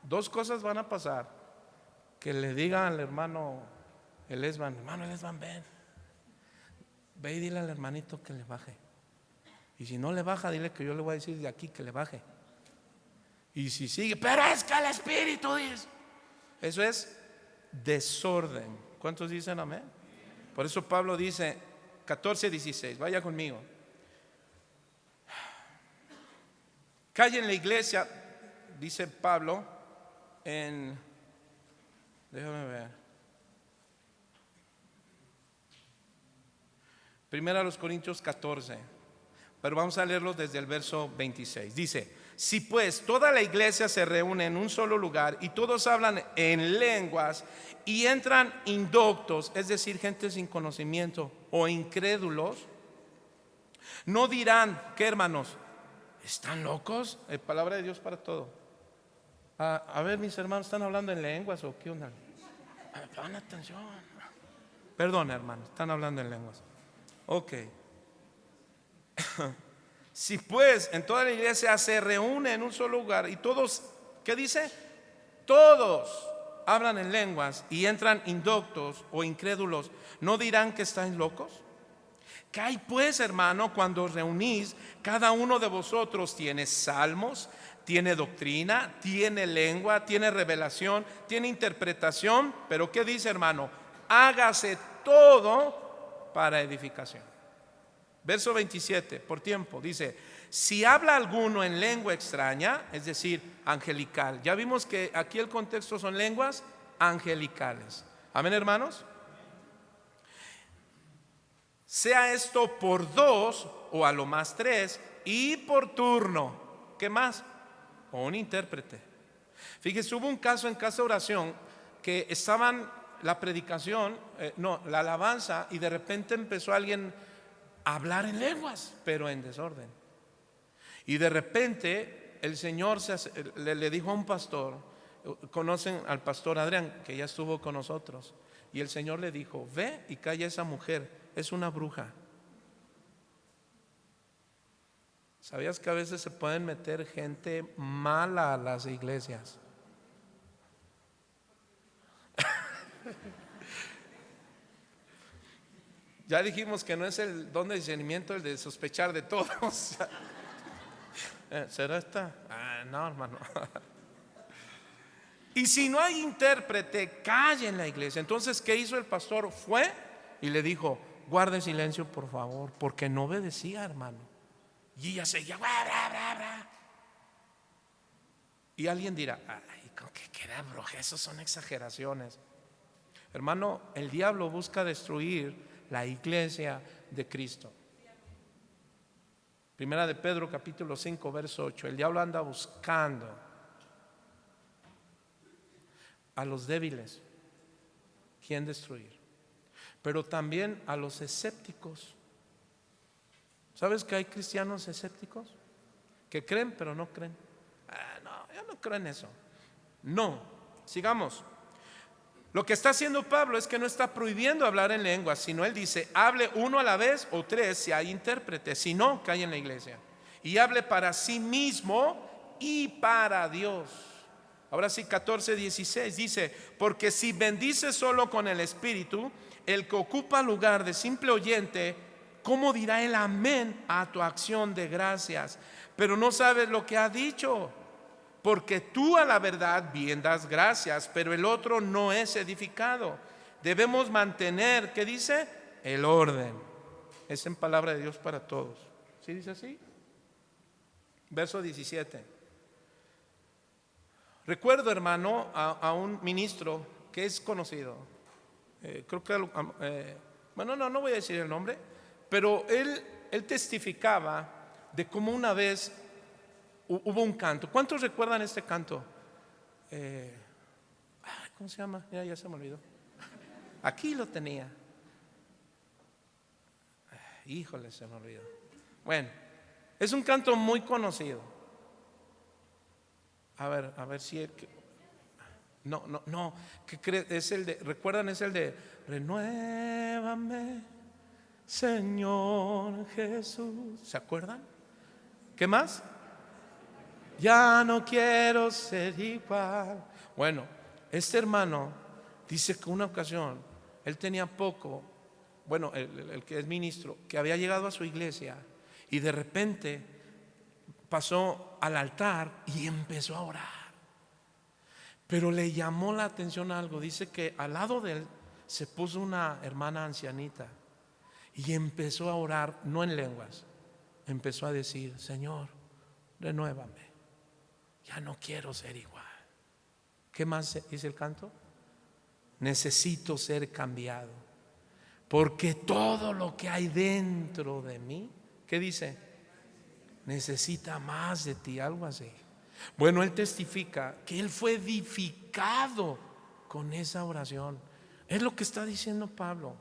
Dos cosas van a pasar: que le digan al hermano el Esban, ven, ve y dile al hermanito que le baje. Y si no le baja, dile que yo le voy a decir de aquí que le baje. Y si sigue, pero es que el espíritu dice. Eso es desorden. ¿Cuántos dicen amén? Por eso Pablo dice 14:16, vaya conmigo. Calle en la iglesia, dice Pablo déjame ver, 1 Corintios 14, pero vamos a leerlo desde el verso 26. Dice: si pues toda la iglesia se reúne en un solo lugar y todos hablan en lenguas y entran indoctos, es decir, gente sin conocimiento o incrédulos, no dirán, ¿qué, hermanos? ¿Están locos? Palabra de Dios para todo. A ver, mis hermanos, ¿están hablando en lenguas o qué onda? Pon atención. Perdón, hermano, están hablando en lenguas. Ok. Si pues en toda la iglesia se reúne en un solo lugar y todos, ¿qué dice? Todos hablan en lenguas y entran indoctos o incrédulos, ¿no dirán que estáis locos? ¿Qué hay pues, hermano, cuando os reunís? Cada uno de vosotros tiene salmos, tiene doctrina, tiene lengua, tiene revelación, tiene interpretación. Pero ¿qué dice, hermano? Hágase todo para edificación. Verso 27, por tiempo, dice: si habla alguno en lengua extraña, es decir, angelical. Ya vimos que aquí el contexto son lenguas angelicales. Amén, hermanos. Sea esto por dos o a lo más tres y por turno. ¿Qué más? O un intérprete. Fíjese, hubo un caso en casa de oración que estaban la predicación, la alabanza, y de repente empezó alguien a hablar en lenguas, pero en desorden. Y de repente el Señor le dijo a un pastor, conocen al pastor Adrián, que ya estuvo con nosotros, y el Señor le dijo: ve y calla a esa mujer, es una bruja. ¿Sabías que a veces se pueden meter gente mala a las iglesias? Ya dijimos que no es el don de discernimiento el de sospechar de todos. ¿Será esta? No, hermano. Y si no hay intérprete, calla en la iglesia. Entonces, ¿qué hizo el pastor? Fue y le dijo: guarde silencio, por favor, porque no obedecía, hermano. Y ella seguía, bra, bra, bra, bra. Y alguien dirá: ay, ¿con qué era bruja? Eso son exageraciones. Hermano, el diablo busca destruir la iglesia de Cristo. Primera de Pedro capítulo 5 verso 8. El diablo anda buscando a los débiles, ¿quién destruir? Pero también a los escépticos. ¿Sabes que hay cristianos escépticos? Que creen pero no creen. No, yo no creo en eso. No, sigamos. Lo que está haciendo Pablo es que no está prohibiendo hablar en lenguas, sino él dice: hable uno a la vez o tres si hay intérprete, si no, cae en la iglesia. Y hable para sí mismo y para Dios. Ahora sí, 14:16 dice: porque si bendices solo con el Espíritu, el que ocupa lugar de simple oyente, ¿cómo dirá el amén a tu acción de gracias? Pero no sabes lo que ha dicho. Porque tú a la verdad bien das gracias, pero el otro no es edificado. Debemos mantener, ¿qué dice? El orden. Es en palabra de Dios para todos. ¿Sí dice así? Verso 17. Recuerdo, hermano, a un ministro que es conocido. Creo que, bueno, no voy a decir el nombre, pero él testificaba de cómo una vez hubo un canto. ¿Cuántos recuerdan este canto? ¿Cómo se llama? Ya se me olvidó. Aquí lo tenía. Híjole, se me olvidó. Bueno, es un canto muy conocido. A ver si no. Es el de, ¿recuerdan? Es el de: renuévame, Señor Jesús. ¿Se acuerdan? ¿Qué más? Ya no quiero ser igual. Bueno, este hermano dice que una ocasión él tenía poco, bueno, el que es ministro, que había llegado a su iglesia y de repente pasó al altar y empezó a orar. Pero le llamó la atención algo. Dice que al lado de él se puso una hermana ancianita y empezó a orar, no en lenguas, empezó a decir: Señor, renuévame. Ya no quiero ser igual. ¿Qué más dice el canto? Necesito ser cambiado, porque todo lo que hay dentro de mí, ¿qué dice? Necesita más de ti, algo así. Bueno, él testifica que él fue edificado con esa oración. Es lo que está diciendo Pablo.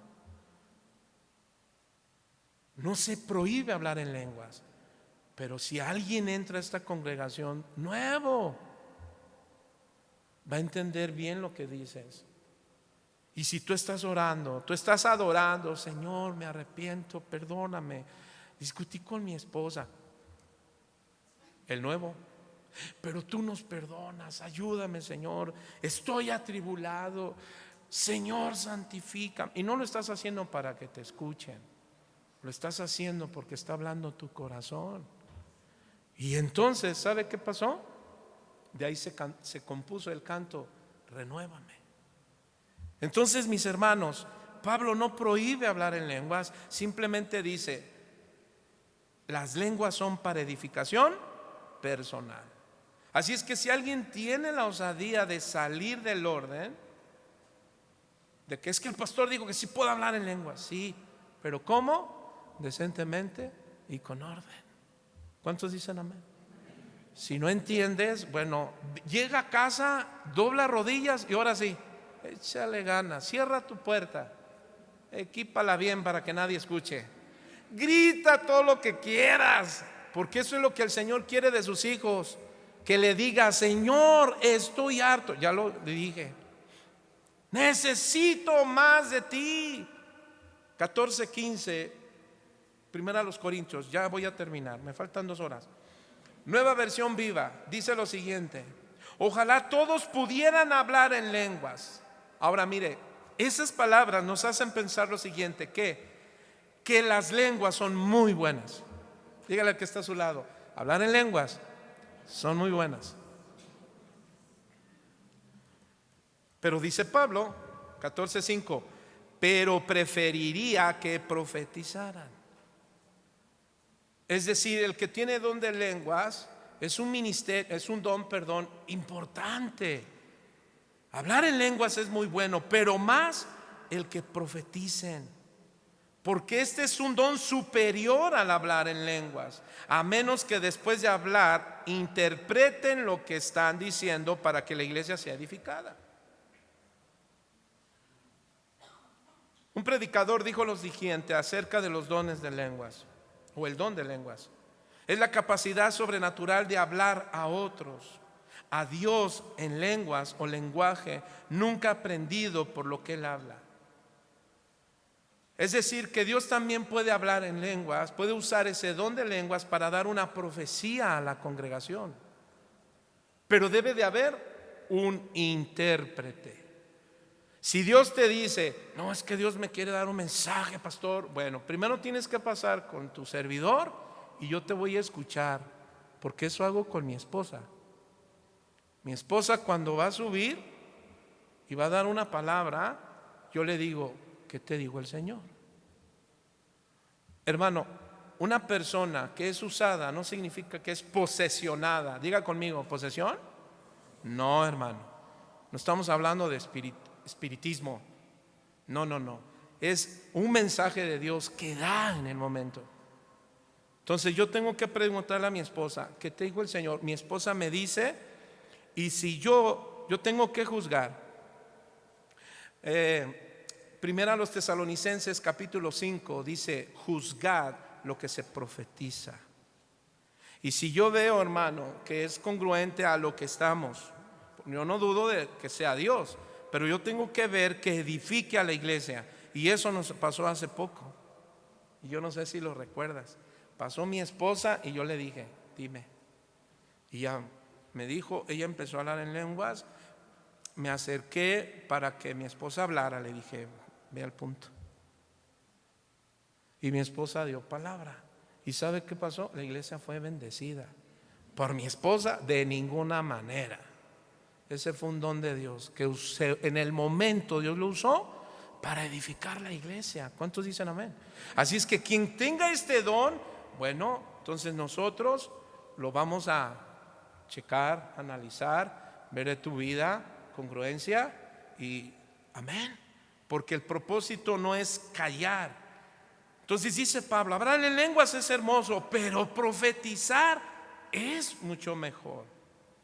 No se prohíbe hablar en lenguas, pero si alguien entra a esta congregación nuevo, va a entender bien lo que dices Y si tú estás orando, tú estás adorando, Señor, me arrepiento, perdóname, discutí con mi esposa, el nuevo, pero tú nos perdonas, ayúdame, Señor, estoy atribulado, Señor, santifica. Y no lo estás haciendo para que te escuchen, lo estás haciendo porque está hablando tu corazón. Y entonces, ¿sabe qué pasó? De ahí se compuso el canto, renuévame. Entonces, mis hermanos, Pablo no prohíbe hablar en lenguas, simplemente dice, las lenguas son para edificación personal. Así es que si alguien tiene la osadía de salir del orden, de que es que el pastor dijo que sí puedo hablar en lenguas, sí, pero ¿cómo? Decentemente y con orden. ¿Cuántos dicen amén? Si no entiendes, bueno, llega a casa, dobla rodillas y ahora sí, échale ganas, cierra tu puerta, equípala bien para que nadie escuche, grita todo lo que quieras, porque eso es lo que el Señor quiere de sus hijos, que le diga, Señor, estoy harto, ya lo dije, necesito más de ti. 14:15, primera a los Corintios, ya voy a terminar, me faltan 2 horas. Nueva versión viva, dice lo siguiente: ojalá todos pudieran hablar en lenguas. Ahora mire, esas palabras nos hacen pensar lo siguiente, que las lenguas son muy buenas. Dígale al que está a su lado, hablar en lenguas son muy buenas. Pero dice Pablo, 14:5, pero preferiría que profetizaran. Es decir, el que tiene don de lenguas es un ministerio, es un don, importante. Hablar en lenguas es muy bueno, pero más el que profeticen, porque este es un don superior al hablar en lenguas, a menos que después de hablar interpreten lo que están diciendo para que la iglesia sea edificada. Un predicador dijo lo siguiente acerca de los dones de lenguas, o el don de lenguas: es la capacidad sobrenatural de hablar a otros, a Dios en lenguas o lenguaje nunca aprendido por lo que Él habla. Es decir, que Dios también puede hablar en lenguas, puede usar ese don de lenguas para dar una profecía a la congregación, pero debe de haber un intérprete. Si Dios te dice, no, es que Dios me quiere dar un mensaje, pastor, bueno, primero tienes que pasar con tu servidor y yo te voy a escuchar, porque eso hago con mi esposa. Mi esposa, cuando va a subir y va a dar una palabra, yo le digo, ¿qué te dijo el Señor? Hermano, una persona que es usada no significa que es posesionada. Diga conmigo, ¿posesión? No, hermano, no estamos hablando de espiritismo. No, es un mensaje de Dios que da en el momento. Entonces yo tengo que preguntarle a mi esposa, ¿qué te dijo el Señor? Mi esposa me dice, y si yo tengo que juzgar. Primera a los Tesalonicenses capítulo 5 dice, juzgad lo que se profetiza. Y si yo veo, hermano, que es congruente a lo que estamos, yo no dudo de que sea Dios, pero yo tengo que ver que edifique a la iglesia. Y eso nos pasó hace poco, y yo no sé si lo recuerdas. Pasó mi esposa y yo le dije, dime. Y ya me dijo, ella empezó a hablar en lenguas. Me acerqué para que mi esposa hablara, le dije, ve al punto. Y mi esposa dio palabra. ¿Y sabe qué pasó? La iglesia fue bendecida. Por mi esposa, de ninguna manera. Ese fue un don de Dios que en el momento Dios lo usó para edificar la iglesia. ¿Cuántos dicen amén? Así es que quien tenga este don, bueno, entonces nosotros lo vamos a checar, analizar, ver de tu vida, congruencia y amén. Porque el propósito no es callar. Entonces dice Pablo, hablar en lenguas es hermoso, pero profetizar es mucho mejor.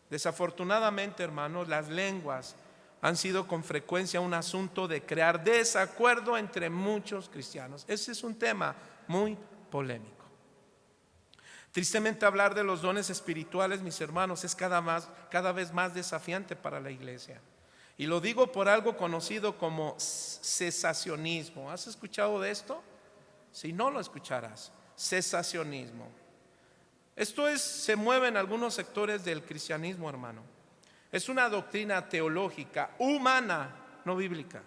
Desafortunadamente, hermanos, las lenguas han sido con frecuencia un asunto de crear desacuerdo entre muchos cristianos. Ese es un tema muy polémico. Tristemente, hablar de los dones espirituales, mis hermanos, es cada vez más desafiante para la iglesia. Y lo digo por algo conocido como cesacionismo. ¿Has escuchado de esto? Si no, lo escucharás. Cesacionismo. Se mueve en algunos sectores del cristianismo, hermano. Es una doctrina teológica, humana, no bíblica,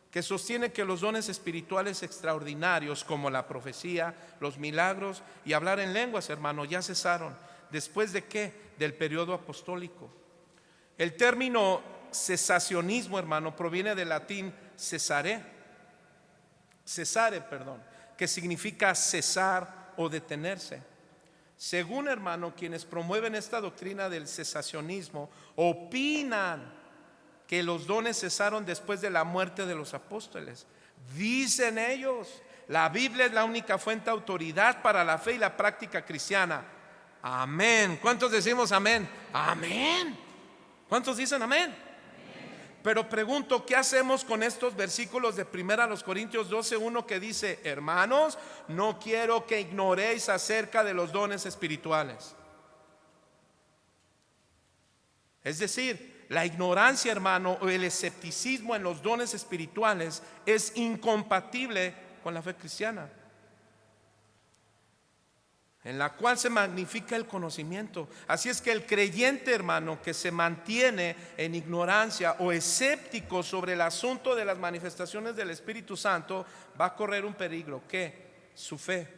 que sostiene que los dones espirituales extraordinarios, como la profecía, los milagros y hablar en lenguas, hermano, ya cesaron. ¿Después de qué? Del periodo apostólico. El término cesacionismo, hermano, proviene del latín cesare, que significa cesar o detenerse. Según, hermano, quienes promueven esta doctrina del cesacionismo opinan que los dones cesaron después de la muerte de los apóstoles. Dicen ellos, la Biblia es la única fuente de autoridad para la fe y la práctica cristiana. Amén. ¿Cuántos decimos amén? Amén. ¿Cuántos dicen amén? Pero pregunto, ¿qué hacemos con estos versículos de 1 Corintios 12:1 que dice: hermanos, no quiero que ignoréis acerca de los dones espirituales? Es decir, la ignorancia, hermano, o el escepticismo en los dones espirituales es incompatible con la fe cristiana, en la cual se magnifica el conocimiento. Así es que el creyente, hermano, que se mantiene en ignorancia o escéptico sobre el asunto de las manifestaciones del Espíritu Santo va a correr un peligro. ¿Qué? Su fe.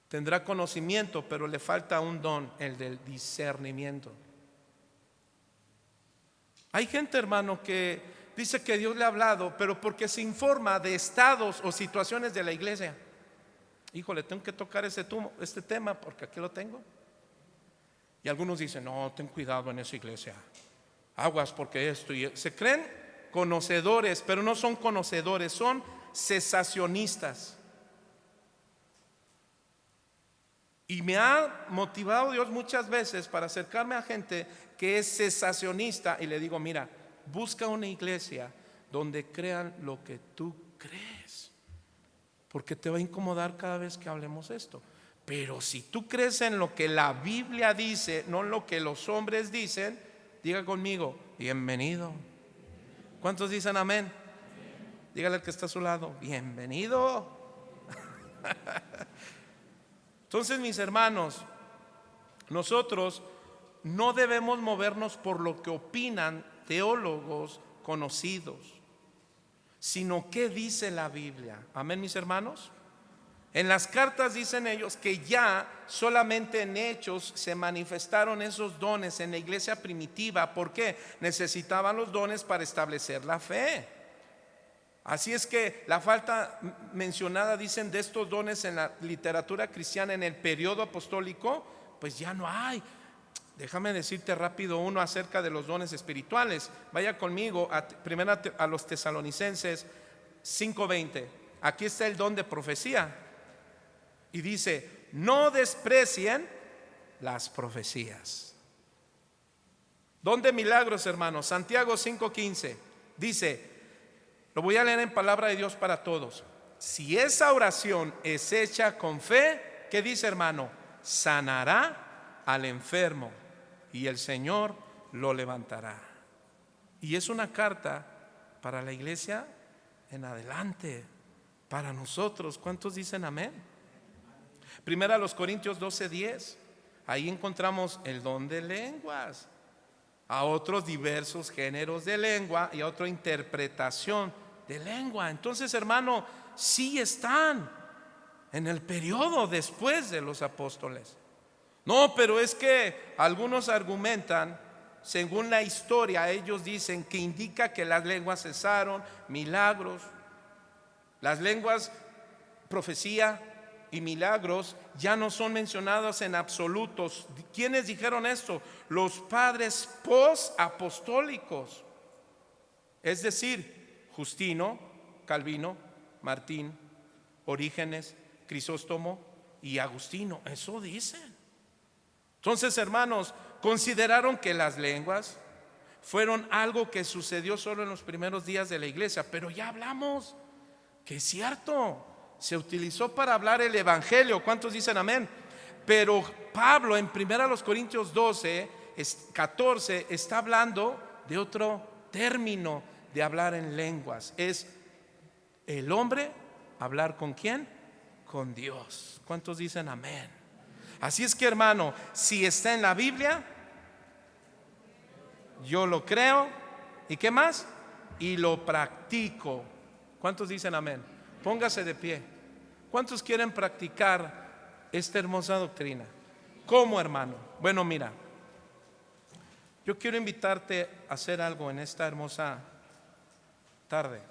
Tendrá conocimiento, pero le falta un don, el del discernimiento. Hay gente, hermano, que dice que Dios le ha hablado, pero porque se informa de estados o situaciones de la iglesia. Híjole, tengo que tocar este tema porque aquí lo tengo. Y algunos dicen: no, ten cuidado en esa iglesia, aguas porque esto y se creen conocedores, pero no son conocedores, son cesacionistas. Y me ha motivado Dios muchas veces para acercarme a gente que es cesacionista y le digo: mira, busca una iglesia donde crean lo que tú crees, porque te va a incomodar cada vez que hablemos esto. Pero si tú crees en lo que la Biblia dice, no en lo que los hombres dicen, diga conmigo: bienvenido. ¿Cuántos dicen amén? Dígale al que está a su lado: bienvenido. Entonces, mis hermanos, nosotros no debemos movernos por lo que opinan teólogos conocidos, sino qué dice la Biblia. Amén, mis hermanos. En las cartas dicen ellos que ya solamente en Hechos se manifestaron esos dones en la iglesia primitiva. ¿Por qué? Necesitaban los dones para establecer la fe. Así es que la falta mencionada, dicen, de estos dones en la literatura cristiana en el periodo apostólico, pues ya no hay. Déjame decirte rápido uno acerca de los dones espirituales. Vaya conmigo primero a los Tesalonicenses 5:20. Aquí está el don de profecía. Y dice: no desprecien las profecías. Don de milagros, hermanos, Santiago 5:15. Dice, lo voy a leer en palabra de Dios para todos: si esa oración es hecha con fe, ¿qué dice, hermano? Sanará al enfermo y el Señor lo levantará. Y es una carta para la iglesia en adelante, para nosotros. ¿Cuántos dicen amén? Primera a los Corintios 12:10. Ahí encontramos el don de lenguas, a otros diversos géneros de lengua y a otra interpretación de lengua. Entonces, hermano, sí están en el periodo después de los apóstoles. No, pero es que algunos argumentan, según la historia, ellos dicen que indica que las lenguas cesaron, milagros, las lenguas, profecía y milagros ya no son mencionados en absolutos. ¿Quiénes dijeron esto? Los padres post-apostólicos, es decir, Justino, Calvino, Martín, Orígenes, Crisóstomo y Agustino. Eso dicen. Entonces, hermanos, consideraron que las lenguas fueron algo que sucedió solo en los primeros días de la iglesia. Pero ya hablamos que es cierto, se utilizó para hablar el evangelio. ¿Cuántos dicen amén? Pero Pablo en 1 Corintios 12 14 está hablando de otro término de hablar en lenguas. Es el hombre hablar ¿con quién? Con Dios. ¿Cuántos dicen amén? Así es que, hermano, si está en la Biblia, yo lo creo. ¿Y qué más? Y lo practico. ¿Cuántos dicen amén? Póngase de pie. ¿Cuántos quieren practicar esta hermosa doctrina? ¿Cómo, hermano? Bueno, mira, yo quiero invitarte a hacer algo en esta hermosa tarde.